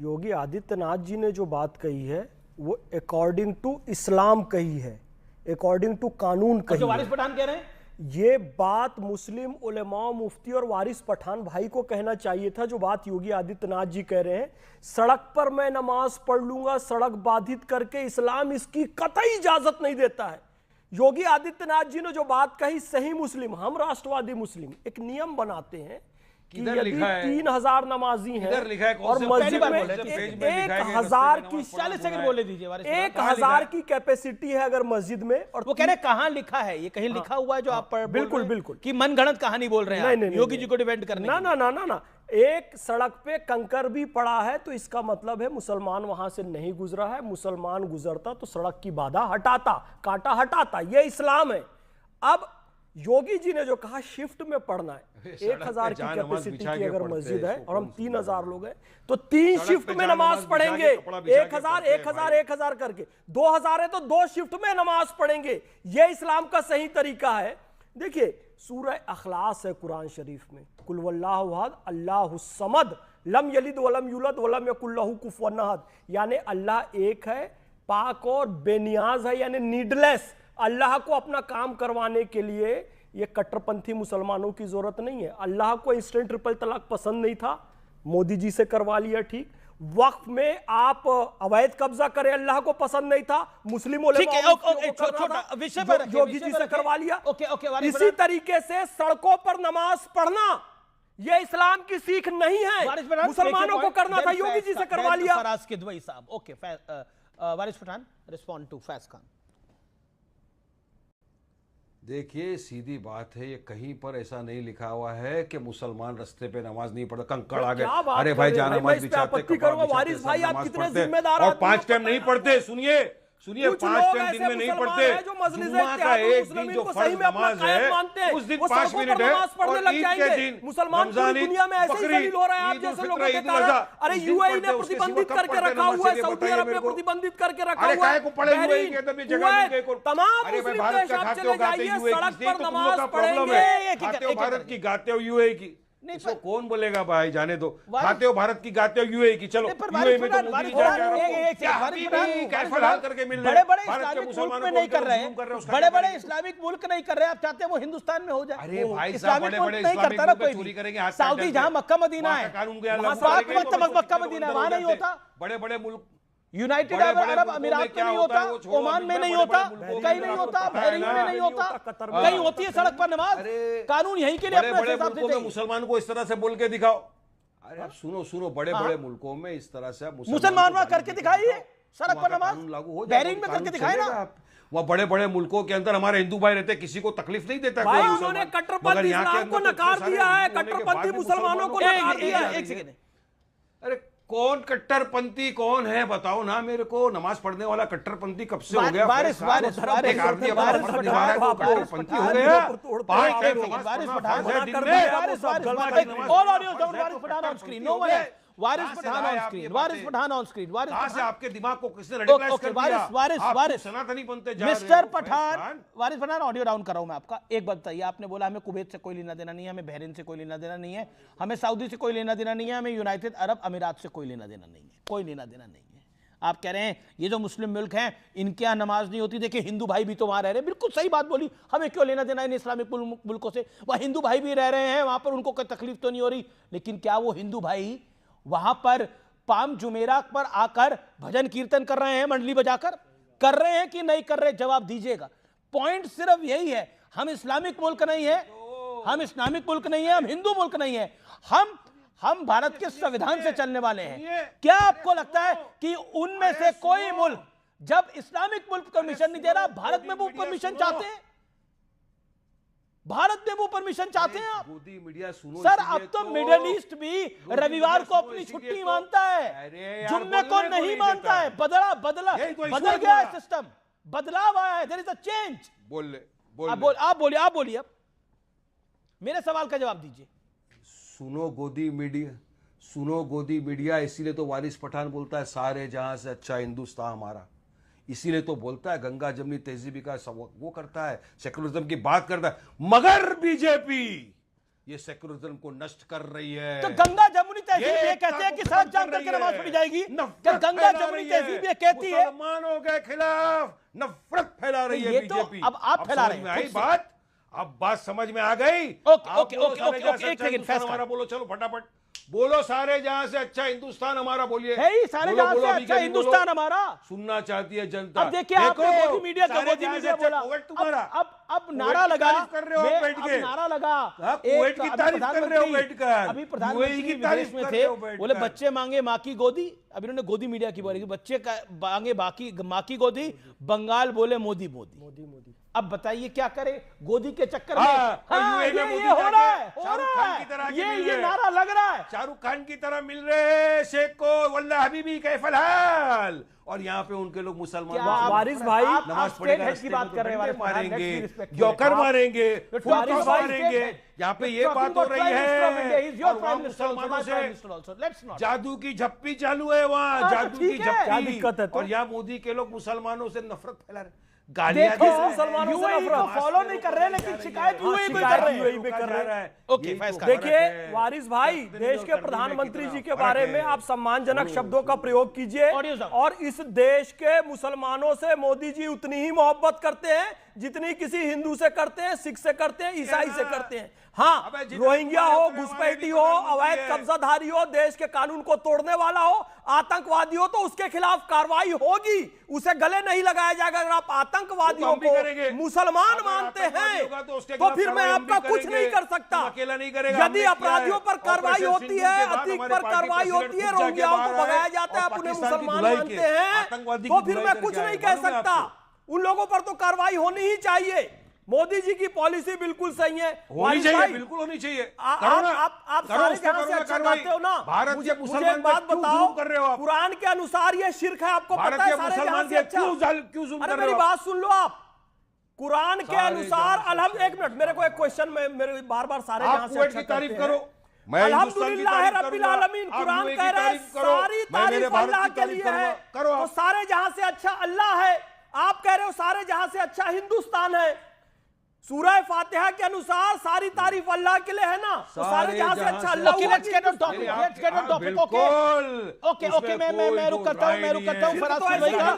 योगी आदित्यनाथ जी ने जो बात कही है वो अकॉर्डिंग टू इस्लाम कही है, अकॉर्डिंग टू कानून कही है। वारिस पठान कह रहे हैं ये बात मुस्लिम उलेमा, मुफ्ती और वारिस पठान भाई को कहना चाहिए था। जो बात योगी आदित्यनाथ जी कह रहे हैं, सड़क पर मैं नमाज पढ़ लूंगा, सड़क बाधित करके, इस्लाम इसकी कतई इजाजत नहीं देता है। योगी आदित्यनाथ जी ने जो बात कही, सही मुस्लिम, हम राष्ट्रवादी मुस्लिम एक नियम बनाते हैं कि यदि 3000 नमाजी हैं और मस्जिद में 1000 की 40 सेकंड बोले दीजिए, 1000 की कैपेसिटी है अगर मस्जिद में, और वो कह रहे कहां लिखा है? ये कहीं लिखा हुआ है जो आप पर? बिल्कुल कि मनगढ़ंत कहानी बोल रहे हैं योगी जी को डिफेंड करने? ना, एक सड़क पे कंकर भी पड़ा है तो इसका मतलब है मुसलमान वहां से नहीं गुजरा है। मुसलमान गुजरता तो सड़क की बाधा हटाता, कांटा हटाता। ये इस्लाम है। अब योगी जी ने जो कहा शिफ्ट में पढ़ना है, सड़क 1000 पे की जान नमाज कैपेसिटी बिछा की के अगर पढ़ते मस्जिद हैं, है इसको और हम कौन 3000 लोग हैं तो 3 सड़क शिफ्ट पे में जान नमाज नमाज बिछा के पढ़ेंगे, कपड़ा बिछा के 1000 पढ़ते हैं 1000 भाई। 1000 करके 2000 है तो 2 शिफ्ट में नमाज पढ़ेंगे। ये इस्लाम का सही तरीका है। देखिए सूरह अखलास है कुरान शरीफ में, कुल वल्लाहु अहद अल्लाहुस समद लम यलिद वलम यूलद वलम यकुल लहू कुफुवन अहद, यानी अल्लाह एक है, पाक और बेनियाज है, यानी नीडलेस। अल्लाह को अपना काम करवाने के लिए ये कट्टरपंथी मुसलमानों की जरूरत नहीं है। अल्लाह को इंस्टेंट ट्रिपल तलाक पसंद नहीं था, मोदी जी से करवा लिया, ठीक। वक्फ में आप अवैध कब्जा करें, अल्लाह को पसंद नहीं था, मुस्लिम विषय पर योगी जी से करवा लिया। ओके, इसी तरीके से सड़कों पर नमाज पढ़ना ये इस्लाम की सीख नहीं है, मुसलमानों को करना था, योगी जी से करवा लिया। फराज किदवई साहब, okay, Waris Pathan respond to Faiz Khan. देखिए सीधी बात है, ये कहीं पर ऐसा नहीं लिखा हुआ है कि मुसलमान रस्ते पे नमाज नहीं पढ़ता, कंकड़ आ गए, अरे भाई जान नमाज बिछाते, कपड़ा बिछाते, सब नमाज पढ़ते और 5 टाइम नहीं पढ़ते। सुनिए 5 टाइम दिन में नहीं पढ़ते, जुम्मा का एक दिन जो फर्ज नमाज है उस दिन 5 मिनट है, और ईद के दिन मुसलमान पूरी दुनिया में ऐसे ही जलील हो रहे हैं आप जैसे लोगों के कारण। अरे यूएई ने प्रतिबंधित करके रखा हुआ है, सऊदी अरब ने प्रतिबंधित करके रखा हुआ है, तमाम मुस्लिम देश आप चले जाइए सड़क पर नमाज पढ़ेंगे। भारत की गाते हो यूएई की, इसको कौन बोलेगा भाई, जाने दो। खाते हो भारत की गाते हो यूएई की, चलो यूएई में तो मोदी करके मिल रहे हैं, बड़े इस्लामिक मुल्क में नहीं कर रहे हैं, बड़े इस्लामिक मुल्क नहीं कर रहे, आप चाहते हैं वो हिंदुस्तान में हो जाए। अरे भाई साहब बड़े नहीं करता ना कोई, चोरी करेंगे, सऊदी जहां मक्का मदीना है, मक्का मदीना वहां नहीं होता, बड़े मुल्क यूनाइटेड अरब अमीरात में नहीं होता, ओमान में नहीं होता, कहीं नहीं होता, बहरीन में नहीं होता, कहीं होती है सड़क पर नमाज। कानून यहीं के लिए अपने हिसाब से चाहिए। मुसलमान को इस तरह से बोल के दिखाओ। अरे आप सुनो बड़े मुल्कों में इस तरह से मुसलमान करके दिखाइए सड़क पर नमाज, लागू हो, बहरीन में करके दिखाए ना। वहाँ बड़े मुल्कों के अंदर हमारे हिंदू भाई रहते, किसी को तकलीफ नहीं देता। भाई उन्होंने कट्टरपंथी इस्लाम को नकार दिया है, कट्टरपंथी मुसलमानों को नकार दिया है। एक सेकंड, अरे कौन कट्टरपंथी कौन है बताओ ना मेरे को। नमाज पढ़ने वाला कट्टरपंथी कब से हो गया? वारिस पठान, आपके दिमाग को किसने रेडिकलाइज कर दिया? सनातनी बनते जा रहे हो। मिस्टर पठान, वारिस पठान ऑडियो डाउन कर रहा हूं मैं आपका। एक बात बताइए, आपने बोला हमें कुवैत से कोई लेना देना नहीं है, हमें बहरीन से कोई लेना देना नहीं है, हमें सऊदी से कोई लेना देना नहीं है, हमें यूनाइटेड अरब अमीरात से कोई लेना देना नहीं है, कोई लेना देना नहीं है। आप कह रहे हैं ये जो मुस्लिम मुल्क हैं इनके यहाँ नमाज नहीं होती, देखिए हिंदू भाई भी तो वहां रह रहे हैं, बिल्कुल सही बात बोली, हमें क्यों लेना देना इन इस्लामिक मुल्कों से, वह हिंदू भाई भी रह रहे हैं वहां पर, उनको कोई तकलीफ तो नहीं हो रही। लेकिन क्या वो हिंदू भाई वहां पर पाम जुमेरा पर आकर भजन कीर्तन कर रहे हैं, मंडली बजाकर कर रहे हैं कि नहीं कर रहे? जवाब दीजिएगा। पॉइंट सिर्फ यही है, हम इस्लामिक मुल्क नहीं है, हम इस्लामिक मुल्क नहीं है, हम हिंदू मुल्क नहीं है, हम भारत के संविधान से चलने वाले हैं। क्या आपको लगता है कि उनमें से कोई मुल्क जब इस्लामिक मुल्क परमिशन नहीं दे रहा, भारत में वो परमिशन चाहते हैं? भारत में वो परमिशन चाहते हैं आप? मीडिया सुनो सर, अब तो मिडिल ईस्ट भी रविवार को अपनी छुट्टी मानता है, जुम्मे को नहीं मानता है। बदल गया है सिस्टम, बदलाव आया है, देयर इज अ चेंज। आप बोलिए, अब मेरे सवाल का जवाब दीजिए। सुनो गोदी मीडिया, इसीलिए तो वारिस पठान बोलता है सारे जहां से अच्छा हिंदुस्तान हमारा, इसीलिए तो बोलता है गंगा जमनी तहजीबी का वो करता है, सेकुलरिज्म की बात करता है। मगर बीजेपी ये सेकुलरिज्म को नष्ट कर रही है। तो गंगा जमुनी तहजीब ये कहते हैं कि सड़क जाम करके नमाज पढ़ी जाएगी, क्या गंगा जमुनी तहजीब ये कहती है? मुसलमानों के खिलाफ नफरत फैला रही है बीजेपी। अब आप फैला रहे हैं बात, अब बात समझ में आ गई। ओके, हमारा बोलो, चलो फटाफट बोलो, सारे जहां से अच्छा हिंदुस्तान हमारा बोलिए। सारे जहां से अच्छा हिंदुस्तान हमारा सुनना चाहती है जनता। अब देखिए, आपने गोदी मीडिया बोला, अब नारा लगा कर रहे हो बैठ के, नारा लगा कुवैत की तारीफ कर रहे हो बैठकर, अभी प्रधानमंत्री की तारीफ में थे, बोले बच्चे मांगे माँ की गोदी। अब इन्होंने गोदी मीडिया की बोली, बच्चे मांगे माँ की गोदी, बंगाल बोले मोदी मोदी मोदी मोदी। अब बताइए क्या करे गोदी के चक्कर में? ये हो रहा है, ये नारा लग रहा है, शाहरुख खान की तरह मिल रहे शेख को, वल्ला हबीबी कैफल हाल, और यहाँ पे उनके लोग मुसलमान। वारिस भाई नमाज पढ़ेगा की बात कर रहे हैं, मारेंगे, disrespectful. यौकर आप- मारेंगे, You're full talking cross about मारेंगे। state. यहाँ पे You're ये talking बात हो about रही Prime Minister of India. He's your है, Prime Minister also, my मुसलमानों Prime से Minister also. Let's not. जादू की झप्पी चालू है वहाँ, हाँ, जादू की ठीक है। क्या झप्पी। दिक्कत है तो? और यहाँ मोदी के लोग मुसलमानों से नफरत फैला रहे, गालियां देखो, दे रहे हैं। मुसलमानों से UAE को नफरत। फॉलो नहीं कर रहे, लेकिन शिकायत हाँ, UAE को शिकायत कर रहे हैं। UAE पे कर रहे हैं। ओके, यही फैज तो खान। फर्क देखिए है। वारिस भाई, करने देश और के करने में प्रधानमंत्री कितना जी के फर्क बारे है। में आप सम्मानजनक शब्दों का प्रयोग कीजिए, और ये सब। और इस देश के मुसलमानों से मोदी जी उतनी ही मोहब्बत करते हैं जितनी किसी हिंदू से करते हैं, सिख से करते हैं, ईसाई से करते हैं। हाँ, अबे जितने रोहिंग्या हो, तुम्हारे घुसपैठी वहाँ हो, भी अवैध है। कब्जाधारी हो, देश के कानून को तोड़ने वाला हो, आतंकवादी हो, तो उसके खिलाफ कार्रवाई होगी, उसे गले नहीं लगाया जाएगा। अगर आप आतंकवादियों हम भी करेंगे। को मुसलमान अगर मानते आतंकवादी हैं होगा तो उसके तो खिलाफ फिर मैं कार्रवाई हम भी आपका कुछ करेंगे। नहीं कर सकता। तुम अकेला नहीं करेगा, यदि हमने किया है। अपराधियों पर कार्रवाई ऑपरेशन होती सिंदूर है, के बाद अतीक हमारे पर पार्टी कार्रवाई प्रेसिडेंट होती है, खुद जाके रोहिंग्याओं को बाहर आए भगाया जाता है, और आप उन्हें पाकिस्तान की मुसलमान धुलाई मानते के हैं, आतंकवादी तो की फिर धुलाई मैं करके कुछ आए। नहीं कह मालूम है सकता। आपको? उन लोगों पर तो कार्रवाई होनी ही चाहिए। मोदी जी की पॉलिसी बिल्कुल सही है। होनी वारिस चाहिए, भाई, बिल्कुल होनी चाहिए। आप करो ना, करो सारे उस पर जहां करो से ना अच्छा कार्रवाई। गाते हो ना। भारत मुझे के एक मुसलमान बात पे क्यों बताओ, जुल्म कर रहे हो आप? कुरान के अनुसार ये शिर्क है, आपको भारत पता है? के सारे मुसलमान जहां से पे अच्छा। क्यों जुल्म अरे कर रहे मेरी हो? बात सुन लो आप। कुरान के सारे अनुसार जहां से एक मिनट, मेरे को एक क्वेश्चन में मेरे बार सारे आप जहां से कुवैत अच्छा की तारीफ करते हैं। करो, मैं हिंदुस्तान की अल्हम्दुलिल्लाह तारीफ रब्बिल करूंगा। आलमीन, आप कुरान यूएई कह की रहा है तारीफ करो, सारी मैं मेरे तारीफ भारत अल्लाह की के तारीफ लिए करूंगा। है। करो तो आप। सारे जहां से अच्छा अल्लाह है, आप कह रहे हो सारे जहां से अच्छा हिंदुस्तान है। सूरह फातिहा के अनुसार सारी तारीफ अल्लाह के लिए है ना, तो सारे जहां से अच्छा अल्लाह Okay, let's get on topic. Let's get on topic. Okay, okay, मैं रुक करता हूं फराज किदवई का।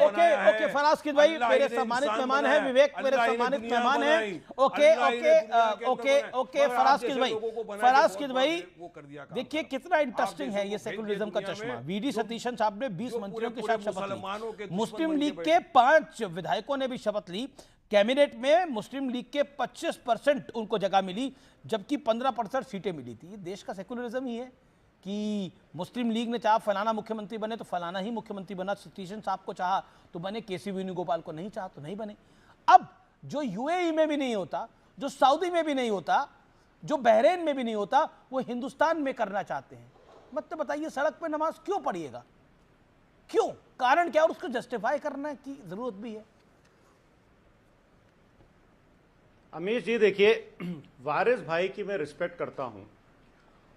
ओके, फराज किदवई मेरे सम्मानित मेहमान हैं, विवेक मेरे सम्मानित मेहमान हैं। ओके, फराज किदवई, देखिए कितना इंटरेस्टिंग है ये सेकुलरिज्म का चश्मा। वीडी सतीशन साहब ने 20 मंत्रियों के साथ शपथ ली, मुस्लिम लीग के 5 विधायकों ने भी शपथ ली, कैबिनेट में मुस्लिम लीग के 25% उनको जगह मिली, जबकि 15% सीटें मिली थी। ये देश का सेकुलरिज्म ही है कि मुस्लिम लीग ने चाहा फलाना मुख्यमंत्री बने तो फलाना ही मुख्यमंत्री बना, सतीशन साहब को चाहा तो बने, केसी वेणुगोपाल को नहीं चाहा तो नहीं बने। अब जो यूएई में भी नहीं होता, जो सऊदी में भी नहीं होता, जो बहरीन में भी नहीं होता, वो हिंदुस्तान में करना चाहते हैं। मतलब बताइए, सड़क पर नमाज क्यों पढ़िएगा? क्यों? कारण क्या? और उसको जस्टिफाई करने की जरूरत भी है। अमीश जी, देखिए, वारिस भाई की मैं रिस्पेक्ट करता हूं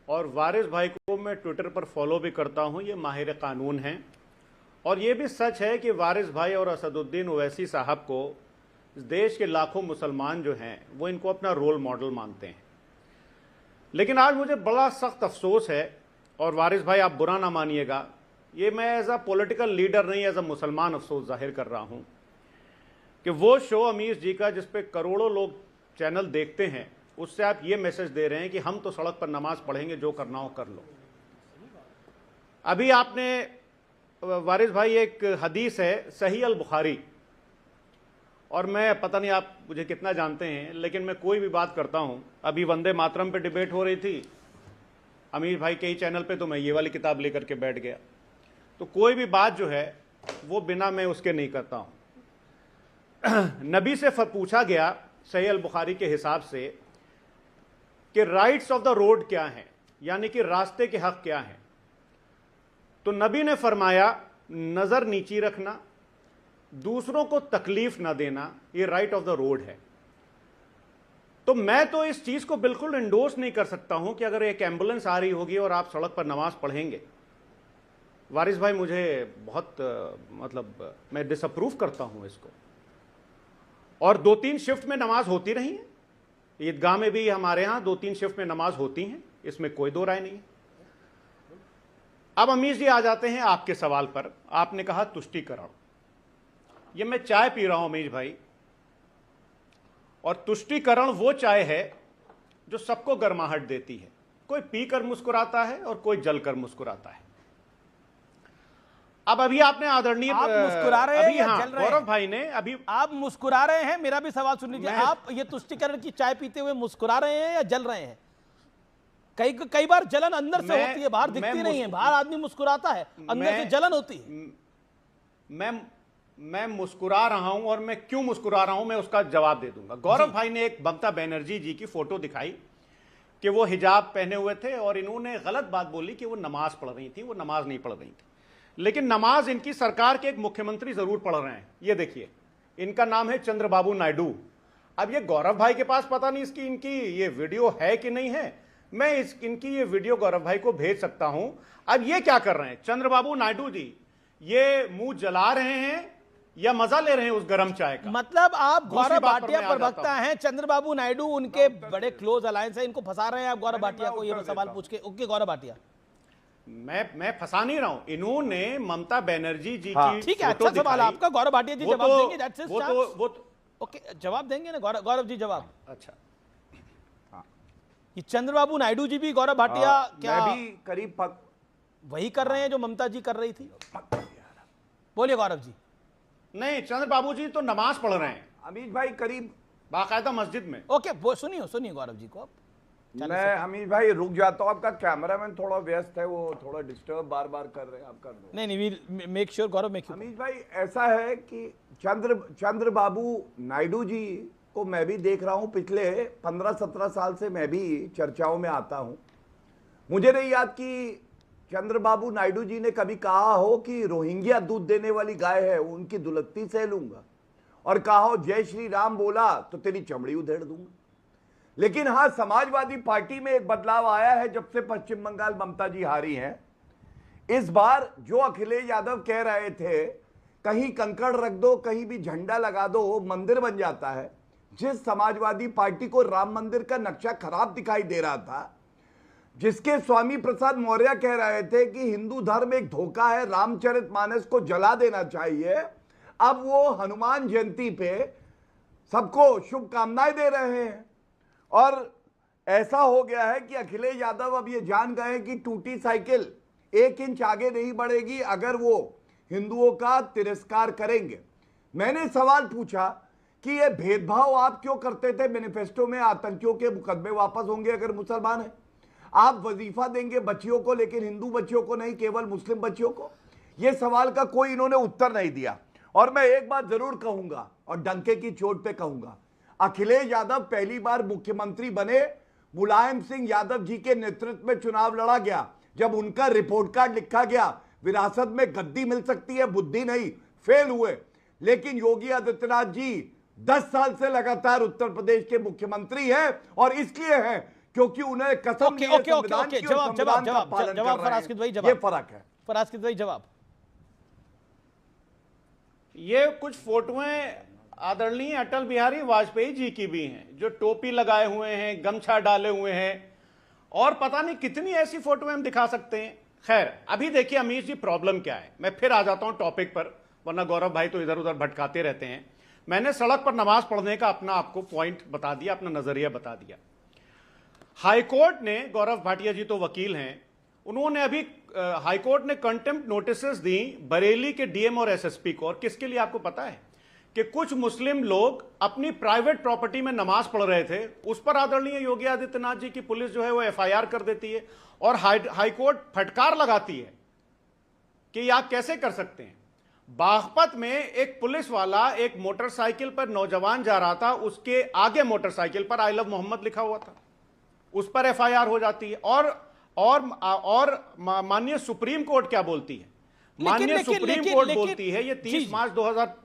और वारिस भाई को मैं ट्विटर पर फॉलो भी करता हूं। ये माहिर कानून हैं और ये भी सच है कि वारिस भाई और असदुद्दीन ओवैसी साहब को इस देश के लाखों मुसलमान जो हैं वो इनको अपना रोल मॉडल मानते हैं। लेकिन आज मुझे बड़ा सख्त अफसोस है, और वारिस भाई आप बुरा ना मानिएगा, ये मैं एज अ पॉलिटिकल लीडर नहीं, एज अ मुसलमान अफसोस जाहिर कर रहा हूं कि वो शो अमीश जी का जिस पे करोड़ों लोग चैनल देखते हैं, उससे आप ये मैसेज दे रहे हैं कि हम तो सड़क पर नमाज पढ़ेंगे, जो करना हो कर लो। अभी आपने वारिस भाई, एक हदीस है सही अल बुखारी, और मैं पता नहीं आप मुझे कितना जानते हैं, लेकिन मैं कोई भी बात करता हूं। अभी वंदे मातरम पे डिबेट हो रही थी अमीर भाई के ही चैनल पे, तो मैं ये वाली किताब लेकर के बैठ गया। तो कोई भी बात जो है वो बिना मैं उसके नहीं करता हूं। नबी से पूछा गया सही अल बुखारी के हिसाब से कि राइट्स ऑफ द रोड क्या हैं, यानी कि रास्ते के हक क्या हैं। तो नबी ने फरमाया, नजर नीची रखना, दूसरों को तकलीफ ना देना, ये राइट ऑफ द रोड है। तो मैं तो इस चीज को बिल्कुल इंडोर्स नहीं कर सकता हूं कि अगर एक एम्बुलेंस आ रही होगी और आप सड़क पर नमाज पढ़ेंगे। वारिस भाई, मुझे बहुत मतलब मैं डिसअप्रूव करता हूं इसको। और 2-3 शिफ्ट में नमाज होती रही है, ईदगाह में भी हमारे यहां 2-3 शिफ्ट में नमाज होती हैं, इसमें कोई दो राय नहीं है। अब अमीश जी आ जाते हैं आपके सवाल पर। आपने कहा तुष्टीकरण। ये मैं चाय पी रहा हूं अमीश भाई, और तुष्टीकरण वो चाय है जो सबको गर्माहट देती है। कोई पीकर मुस्कुराता है और कोई जलकर मुस्कुराता है। अब अभी आपने आदरणीय, आप मुस्कुरा रहे हैं या जल रहे हैं? गौरव भाई ने अभी, आप मुस्कुरा रहे हैं, मेरा भी सवाल सुन लीजिए। आप ये तुष्टीकरण की चाय पीते हुए मुस्कुरा रहे हैं या जल रहे हैं? कई बार जलन अंदर से होती है, बाहर दिखती नहीं है। बाहर आदमी मुस्कुराता है, अंदर से जलन होती है। मैं मुस्कुरा रहा हूं, और मैं क्यों मुस्कुरा रहा हूं मैं उसका जवाब दे दूंगा। गौरव भाई ने एक ममता बनर्जी जी की फोटो दिखाई कि वो हिजाब पहने हुए थे, और इन्होंने गलत बात बोली कि वो नमाज पढ़ रही थी। वो नमाज नहीं पढ़ रही थी, लेकिन नमाज इनकी सरकार के एक मुख्यमंत्री जरूर पढ़ रहे हैं। ये देखिए, इनका नाम है चंद्रबाबू नायडू। अब ये गौरव भाई के पास पता नहीं इसकी इनकी ये वीडियो है कि नहीं है, मैं इनकी ये वीडियो गौरव भाई को भेज सकता हूं। अब ये क्या कर रहे हैं चंद्रबाबू नायडू जी, ये मुंह जला रहे हैं या मजा ले रहे हैं उस गर्म चाय का? मतलब आप गौरव बात पर भाटिया मैं आ प्रवक्ता जाता हूं। हैं, चंद्रबाबू नायडू उनके बड़े क्लोज अलायंस है, इनको फंसा रहे हैं आप गौरव भाटिया को ये सवाल पूछ के। ओके गौरव भाटिया, मैं फंसा नहीं रहा हूं, इन्होंने ममता बनर्जी जी की ठीक है, फोटो अच्छा सवाल दिखाई। आपका, गौरव भाटिया जी वो जवाब तो- देंगे, that's his वो chance। तो- वो तो- ओके जवाब देंगे ना गौरव जी, जवाब। अच्छा, ये चंद्रबाबू नायडू जी भी गौरव भाटिया क्या मैं भी करीब वही कर रहे हैं जो ममता जी कर रही थी? बोलिए गौरव जी। नहीं, चंद्रबाबू जी तो नमाज पढ़ रहे हैं अमीश भाई करीब बाकायदा मस्जिद में। ओके सुनिए गौरव जी को आप। मैं अमीश भाई रुक जाता हूँ, आपका कैमरामैन थोड़ा व्यस्त है, वो थोड़ा डिस्टर्ब बार बार कर रहे हैं, आप कर दो। नहीं मेक श्योर गौरव मेक अमीश भाई ऐसा है कि चंद्रबाबू नायडू जी को मैं भी देख रहा हूँ, पिछले 15-17 साल से मैं भी चर्चाओं में आता हूँ। मुझे नहीं याद कि चंद्रबाबू नायडू जी ने कभी कहा हो कि रोहिंग्या दूध देने वाली गाय है, उनकी दुलत्ती सह लूंगा, और कहा हो जय श्री राम बोला तो तेरी चमड़ी उधेड़ दूंगा। लेकिन हाँ, समाजवादी पार्टी में एक बदलाव आया है जब से पश्चिम बंगाल ममता जी हारी हैं। इस बार जो अखिलेश यादव कह रहे थे कहीं कंकड़ रख दो, कहीं भी झंडा लगा दो, मंदिर बन जाता है, जिस समाजवादी पार्टी को राम मंदिर का नक्शा खराब दिखाई दे रहा था, जिसके स्वामी प्रसाद मौर्य कह रहे थे कि हिंदू धर्म एक धोखा है, रामचरितमानस को जला देना चाहिए, अब वो हनुमान जयंती पे सबको शुभकामनाएं दे रहे हैं। और ऐसा हो गया है कि अखिलेश यादव अब ये जान गए कि टूटी साइकिल 1 इंच आगे नहीं बढ़ेगी अगर वो हिंदुओं का तिरस्कार करेंगे। मैंने सवाल पूछा कि ये भेदभाव आप क्यों करते थे मैनिफेस्टो में, आतंकियों के मुकदमे वापस होंगे अगर मुसलमान है, आप वजीफा देंगे बच्चियों को लेकिन हिंदू बच्चियों को नहीं, केवल मुस्लिम बच्चियों को। यह सवाल का कोई इन्होंने उत्तर नहीं दिया। और मैं एक बात जरूर कहूंगा और डंके की चोट पे कहूंगा, अखिलेश यादव पहली बार मुख्यमंत्री बने, मुलायम सिंह यादव जी के नेतृत्व में चुनाव लड़ा गया, जब उनका रिपोर्ट कार्ड लिखा गया विरासत में गद्दी मिल सकती है, बुद्धि नहीं, फेल हुए। लेकिन योगी आदित्यनाथ जी 10 साल से लगातार उत्तर प्रदेश के मुख्यमंत्री हैं, और इसलिए हैं क्योंकि उन्हें कसम दी है संविधान की और संविधान का पालन कर रहे हैं। ये फर्क है। फराज़ भाई जवाब। ये कुछ फोटोएं आदरणीय अटल बिहारी वाजपेयी जी की भी हैं, जो टोपी लगाए हुए हैं, गमछा डाले हुए हैं, और पता नहीं कितनी ऐसी फोटोएं हम दिखा सकते हैं। खैर, अभी देखिए अमीश जी प्रॉब्लम क्या है। मैं फिर आ जाता हूं टॉपिक पर, वरना गौरव भाई तो इधर उधर भटकाते रहते हैं। मैंने सड़क पर नमाज पढ़ने का अपना आपको पॉइंट बता दिया, अपना नजरिया बता दिया। हाईकोर्ट ने, गौरव भाटिया जी तो वकील हैं, उन्होंने अभी हाईकोर्ट ने कंटेम्प्ट नोटिसेस दी बरेली के डीएम और एसएसपी को। और किसके लिए आपको पता है? कि कुछ मुस्लिम लोग अपनी प्राइवेट प्रॉपर्टी में नमाज पढ़ रहे थे, उस पर आदरणीय योगी आदित्यनाथ जी की पुलिस जो है वो एफआईआर कर देती है, और हाईकोर्ट फटकार लगाती है कि आप कैसे कर सकते हैं। बागपत में एक पुलिस वाला एक मोटरसाइकिल पर नौजवान जा रहा था, उसके आगे मोटरसाइकिल पर आई लव मोहम्मद लिखा हुआ था, उस पर एफआईआर हो जाती है। और माननीय सुप्रीम कोर्ट क्या बोलती है? माननीय सुप्रीम कोर्ट बोलती है, ये 30 मार्च 2000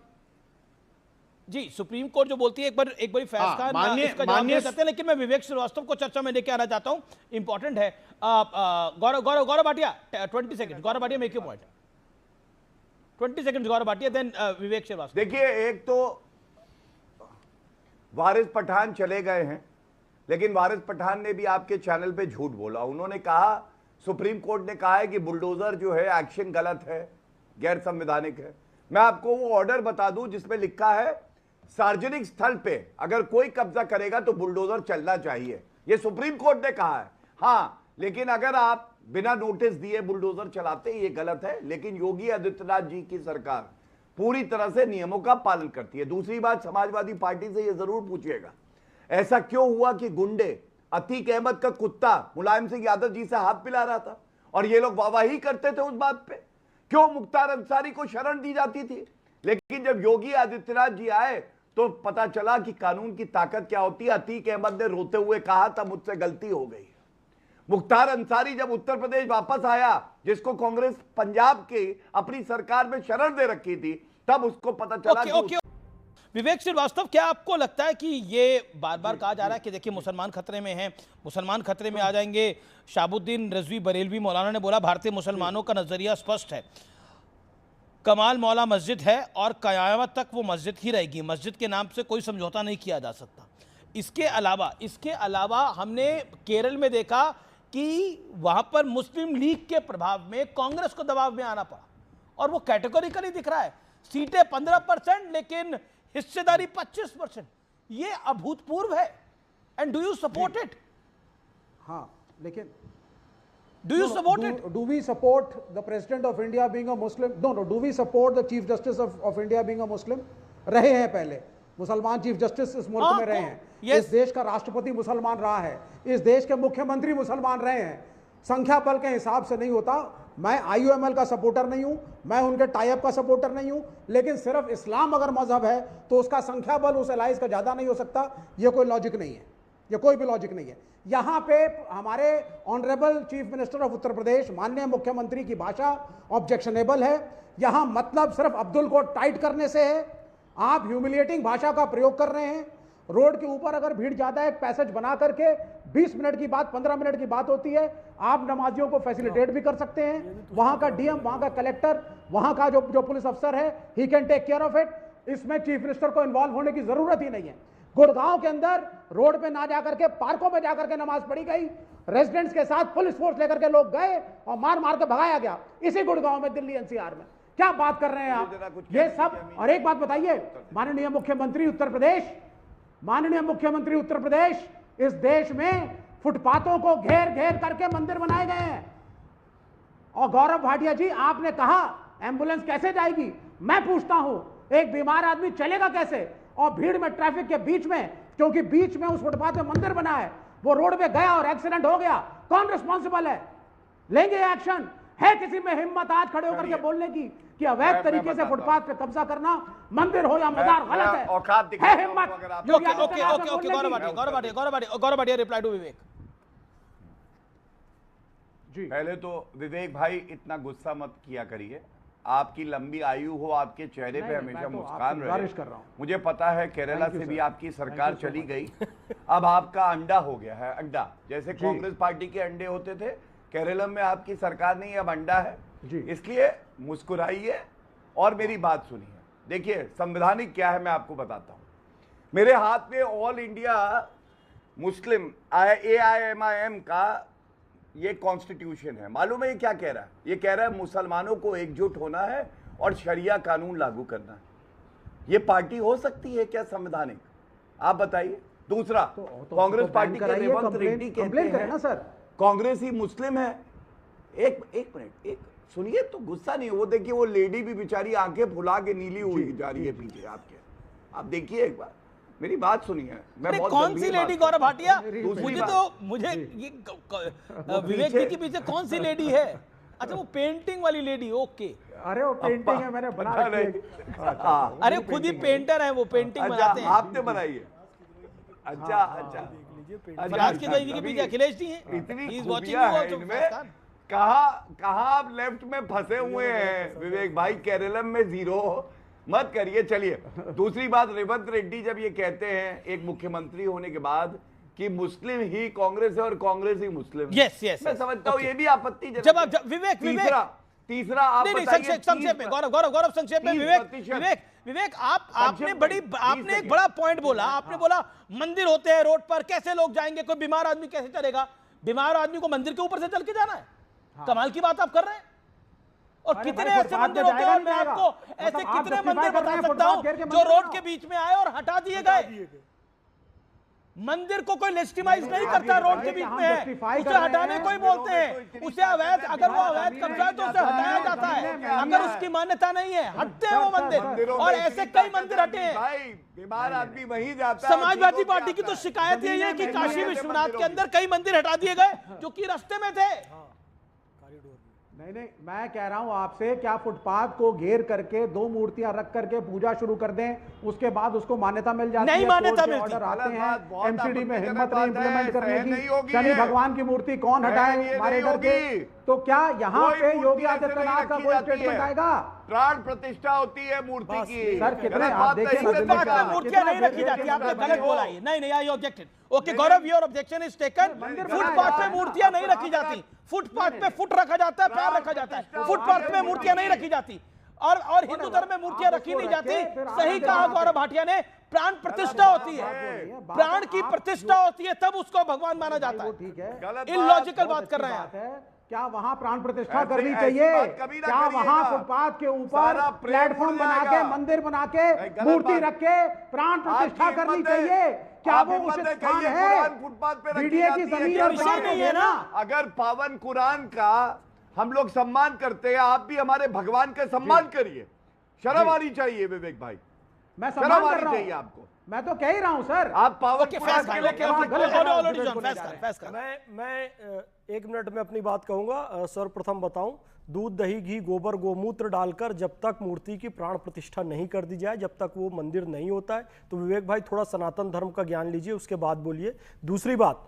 जी सुप्रीम कोर्ट जो बोलती है, एक बार फैसला इसका जवाब दे सकते हैं। लेकिन मैं विवेक श्रीवास्तव को चर्चा में लेके आना चाहता हूं, इंपॉर्टेंट है। Gaurav Bhatia 20 second, Gaurav Bhatia make your point. 20 second Gaurav Bhatia, then Vivek Srivastava. देखिए, एक तो वारिस पठान चले गए हैं, लेकिन वारिस पठान ने भी आपके चैनल पे झूठ बोला। उन्होंने कहा, सुप्रीम कोर्ट ने कहा है कि बुलडोजर जो है एक्शन गलत है, गैर संवैधानिक है। मैं आपको वो ऑर्डर बता दूं जिसमें लिखा है सार्वजनिक स्थल पे अगर कोई कब्जा करेगा तो बुलडोजर चलना चाहिए, ये सुप्रीम कोर्ट ने कहा है। हाँ, लेकिन अगर आप बिना नोटिस दिए बुलडोजर चलाते ये गलत है। लेकिन योगी आदित्यनाथ जी की सरकार पूरी तरह से नियमों का पालन करती है। दूसरी बात, समाजवादी पार्टी से ये जरूर पूछिएगा, ऐसा क्यों हुआ कि गुंडे अतीक अहमद का कुत्ता मुलायम सिंह यादव जी से हाथ मिला रहा था और ये लोग वाहवाही करते थे उस बात पे? क्यों मुख्तार अंसारी को शरण दी जाती थी? लेकिन जब योगी आदित्यनाथ जी आए तो पता चला कि कानून की ताकत क्या होती है। अतीक अहमद ने रोते हुए कहा था, मुझसे गलती हो गई। मुख्तार अंसारी जब उत्तर प्रदेश वापस आया, जिसको कांग्रेस पंजाब की अपनी सरकार में शरण दे रखी थी, तब उसको पता चला। विवेक श्रीवास्तव, क्या आपको लगता है कि ये बार बार कहा जा रहा है कि देखिए मुसलमान खतरे में हैं, मुसलमान खतरे में आ जाएंगे, शाहबुद्दीन रिजवी बरेलवी मौलाना ने बोला भारतीय मुसलमानों का नजरिया स्पष्ट है, कमाल मौला मस्जिद है और कयामत तक वो मस्जिद ही रहेगी, मस्जिद के नाम से कोई समझौता नहीं किया जा सकता। इसके अलावा हमने केरल में देखा कि वहां पर मुस्लिम लीग के प्रभाव में कांग्रेस को दबाव में आना पड़ा और वो कैटेगोरिकली दिख रहा है, सीटें 15% लेकिन हिस्सेदारी 25%। ये अभूतपूर्व है। And do you support it? हाँ, लेकिन do you support it? Do we support the president of India being a Muslim? No. Do we support the chief justice of India being a Muslim? रहे हैं पहले मुसलमान chief justice इस मुल्क में रहे हैं। इस देश का राष्ट्रपति मुसलमान रहा है, इस देश के मुख्यमंत्री मुसलमान रहे हैं। संख्या बल के हिसाब से नहीं होता। मैं IUML का सपोर्टर नहीं हूं, मैं उनके टाइप का सपोर्टर नहीं हूं, लेकिन सिर्फ इस्लाम अगर मजहब है तो उसका संख्या बल उस एलाइज का ज्यादा नहीं हो सकता। ये कोई लॉजिक नहीं है, ये कोई भी लॉजिक नहीं है। यहाँ पे हमारे honourable chief minister of Uttar Pradesh माननीय मुख्यमंत्री की भाषा ऑब्जेक्शनेबल है। यहाँ मतलब सिर्फ अब्दुल को टाइट करने से है। आप ह्यूमिलिएटिंग भाषा का प्रयोग कर रहे हैं। रोड के ऊपर अगर भीड़ ज्यादा है, पैसेज बना करके 20 मिनट की बात 15 मिनट की बात होती है। आप नमाजियों को फैसिलिटेट भी कर सकते हैं। वहां का डीएम, वहां का कलेक्टर, वहां का जो पुलिस अफसर है, he can take care of it. इसमें चीफ मिनिस्टर को इन्वॉल्व होने की जरूरत ही नहीं है। गुड़गांव के अंदर रोड पे ना जाकर के पार्कों में जाकर के नमाज पढ़ी गई, रेजिडेंट्स के साथ पुलिस फोर्स लेकर के लोग गए और मार मार के भगाया गया इसी गुड़गांव में, दिल्ली NCR में। क्या बात कर रहे हैं आप? ये सब। और एक बात बताइए, माननीय मुख्यमंत्री उत्तर प्रदेश, माननीय मुख्यमंत्री उत्तर प्रदेश, इस देश में फुटपाथों को घेर घेर करके मंदिर बनाए गए हैं। और गौरव भाटिया जी, आपने कहा एम्बुलेंस कैसे जाएगी? मैं पूछता हूं, एक बीमार आदमी चलेगा कैसे? और भीड़ में, ट्रैफिक के बीच में, क्योंकि बीच में उस फुटपाथ में मंदिर बना है, वो रोड पे गया और एक्सीडेंट हो गया, कौन रिस्पॉन्सिबल है? लेंगे एक्शन? है किसी में हिम्मत आज खड़े होकर के बोलने की कि अवैध तरीके से फुटपाथ पे कब्जा करना, मंदिर हो या मजार, गलत है हिम्मत? गौरव भाटिया रिप्लाई टू विवेक जी। पहले तो विवेक भाई इतना गुस्सा मत किया करिए। आपकी लंबी आयु हो, आपके चेहरे पे हमेशा मुस्कान रहे। मुझे पता है केरला से भी आपकी सरकार चली गई, अब आपका अंडा हो गया है, अंडा। जैसे कांग्रेस पार्टी के अंडे होते थे, केरला में आपकी सरकार नहीं, अब अंडा है। इसलिए मुस्कुराइए और मेरी बात सुनिए। देखिए संवैधानिक क्या है मैं आपको बताता हूं। मेरे हाथ में ऑल इंडिया मुस्लिम AIMIM का ये कॉन्स्टिट्यूशन है। मालूम है ये क्या कह रहा है? ये कह रहा है मुसलमानों को एकजुट होना है और शरिया कानून लागू करना है। ये पार्टी हो सकती है क्या संवैधानिक? आप बताइए। दूसरा, कांग्रेस पार्टी के रेवंत रेड्डी कहते हैं ना सर, कांग्रेस ही मुस्लिम है। एक मिनट, एक सुनिए तो, गुस्सा नहीं। वो देखिए, वो लेडी भी बेचारी आंखें फुला के नीली हुई जा रही है पीछे आपके। आप देखिए एक बार, मेरी बात सुनिए। मैं बहुत कौन सी लेडी गौरव भाटिया? मुझे ये विवेक जी के पीछे कौन सी लेडी है? अच्छा, वो पेंटिंग वाली लेडी। ओके, अरे वो पेंटिंग है, मैंने बना रखी है। अरे खुद ही पेंटर है वो, पेंटिंग बनाते हैं। आपने बनाई है? अच्छा। आज के पीछे अखिलेश जी हैं। इतनी खूबियां हैं इनमें। कहाँ आप लेफ्ट में फंसे हुए हैं विवेक भाई? केरलम में जीरो मत करिए। चलिए, दूसरी बात, रेवंत रेड्डी जब ये कहते हैं एक मुख्यमंत्री होने के बाद कि मुस्लिम ही कांग्रेस है और कांग्रेस ही मुस्लिम है, यस मैं समझता हूँ ये भी आपत्तिजनक। जब आप विवेक तीसरा आप बताइए। संक्षेप में गौरव संक्षेप में। विवेक आपने एक बड़ा पॉइंट बोला। आपने बोला मंदिर होते हैं रोड पर, कैसे लोग जाएंगे? कोई बीमार आदमी कैसे चलेगा? बीमार आदमी को मंदिर के ऊपर से चल के जाना है? कमाल की बात आप कर रहे हैं। और कितने ऐसे मंदिर होते हैं, मैं आपको ऐसे कितने मंदिर बता सकता हूं जो रोड के बीच में आए और हटा दिए गए। मंदिर को कोई लेजिटिमाइज नहीं करता, रोड के बीच में है, उसे हटाने को ही बोलते हैं। उसे अवैध, अगर वो अवैध कब्जा है तो उसे हटाया जाता है। अगर उसकी मान्यता नहीं है, हटते हैं वो मंदिर। और ऐसे कई मंदिर हटे हैं। बीमार आदमी वहीं जाता है। समाजवादी पार्टी की तो शिकायत यही है कि काशी विश्वनाथ के अंदर कई मंदिर हटा दिए गए जो कि रास्ते में थे। नहीं, मैं कह रहा हूं आपसे, क्या फुटपाथ को घेर करके 2 मूर्तियां रख करके पूजा शुरू कर दें, उसके बाद उसको मान्यता मिल जाती है? नहीं मान्यता मिलती। ऑर्डर आते हैं, MCD में हिम्मत नहीं इंप्लीमेंट करने की। शनि भगवान की मूर्ति कौन हटाए हमारे घर के? तो क्या यहाँ पे योगी आदित्यनाथ का कोई स्टेटमेंट आएगा? प्राण प्रतिष्ठा होती है मूर्ति की। सर कितने आप देखें, फुटपाथ पे मूर्तियां नहीं रखी जाती, आपने गलत बोला है। नहीं I objected. Okay Gaurav, your objection is taken. Footpath पे मूर्तियां नहीं रखी जाती, फुटपाथ पे फुट रखा जाता है, पैर रखा जाता है, फुटपाथ पे मूर्तियां नहीं रखी जाती। और हिंदू धर्म में मूर्तियां रखी नहीं जाती। सही कहा गौरव भाटिया ने, प्राण प्रतिष्ठा होती है, प्राण की प्रतिष्ठा होती है, तब उसको भगवान माना जाता है। ठीक है, इलॉजिकल बात कर रहे हैं। क्या वहां प्राण प्रतिष्ठा करनी चाहिए? क्या वहां फुटपाथ के ऊपर प्लेटफॉर्म बना के, मंदिर बना के, मूर्ति रख के प्राण प्रतिष्ठा करनी चाहिए? क्या वो उचित स्थान है? फुटपाथ पे बीडीए की जमीन और विषय नहीं है ना। अगर पावन कुरान का हम लोग सम्मान करते हैं, आप भी हमारे भगवान का सम्मान करिए। शर्म आनी चाहिए विवेक भाई, मैं सम्मान कर रहा चाहिए हूं, आपको। मैं तो कह ही रहा हूं सर। आप पावन मैं 1 मिनट में अपनी बात कहूंगा। सर प्रथम बताऊं, दूध दही घी गोबर गोमूत्र डालकर जब तक मूर्ति की प्राण प्रतिष्ठा नहीं कर दी जाए, जब तक वो मंदिर नहीं होता है, तो विवेक भाई थोड़ा सनातन धर्म का ज्ञान लीजिए, उसके बाद बोलिए। दूसरी बात,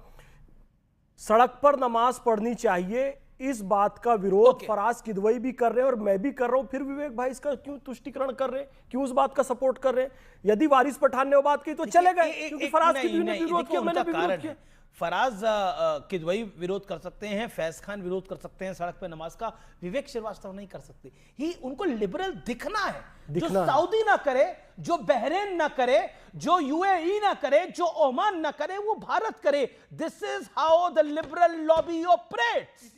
सड़क पर नमाज पढ़नी चाहिए, इस बात का विरोध फराज किदवई भी कर रहे हैं और मैं भी कर रहा हूं। फिर विवेक भाई इसका क्यों तुष्टिकरण कर रहे हैं, क्यों उस बात का सपोर्ट कर रहे हैं? यदि वारिस पठान ने वो बात की तो चले गए, क्योंकि फराज किदवई ने विरोध किया, मैंने भी विरोध किया। फराज किदवई विरोध कर सकते हैं, फैज खान विरोध कर सकते हैं सड़क पे नमाज का, विवेक श्रीवास्तव नहीं कर सकते। ही उनको लिबरल दिखना है, जो सऊदी ना करे, जो बहरीन ना करे, जो यूएई ना करे, जो ओमान ना करे, वो भारत करे। This is how the liberal lobby operates.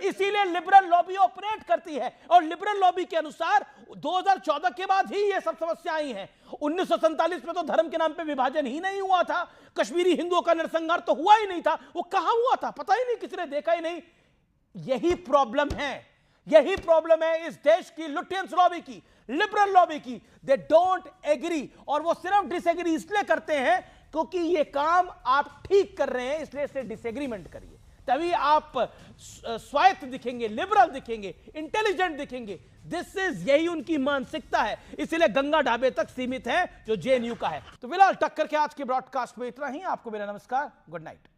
इसीलिए लिबरल लॉबी ऑपरेट करती है, और लिबरल लॉबी के अनुसार 2014 के बाद ही ये सब समस्याएं आई हैं। 1947 में तो धर्म के नाम पे विभाजन ही नहीं हुआ था, कश्मीरी हिंदुओं का नरसंहार तो हुआ ही नहीं था, वो कहां हुआ था पता ही नहीं, किसी ने देखा ही नहीं। यही प्रॉब्लम है, यही प्रॉब्लम है इस देश की लुटियंस लॉबी की, लिबरल लॉबी की। दे डोंट एग्री, और वो सिर्फ डिसएग्री इसलिए करते हैं क्योंकि ये काम आप ठीक कर रहे हैं, इसलिए इससे डिसएग्रीमेंट करिए, तभी आप स्वायत्त दिखेंगे, लिबरल दिखेंगे, इंटेलिजेंट दिखेंगे। दिस इज, यही उनकी मानसिकता है, इसीलिए गंगा ढाबे तक सीमित है जो जेएनयू का है। तो फिलहाल टक्कर के आज के ब्रॉडकास्ट में इतना ही। आपको मेरा नमस्कार, गुड नाइट।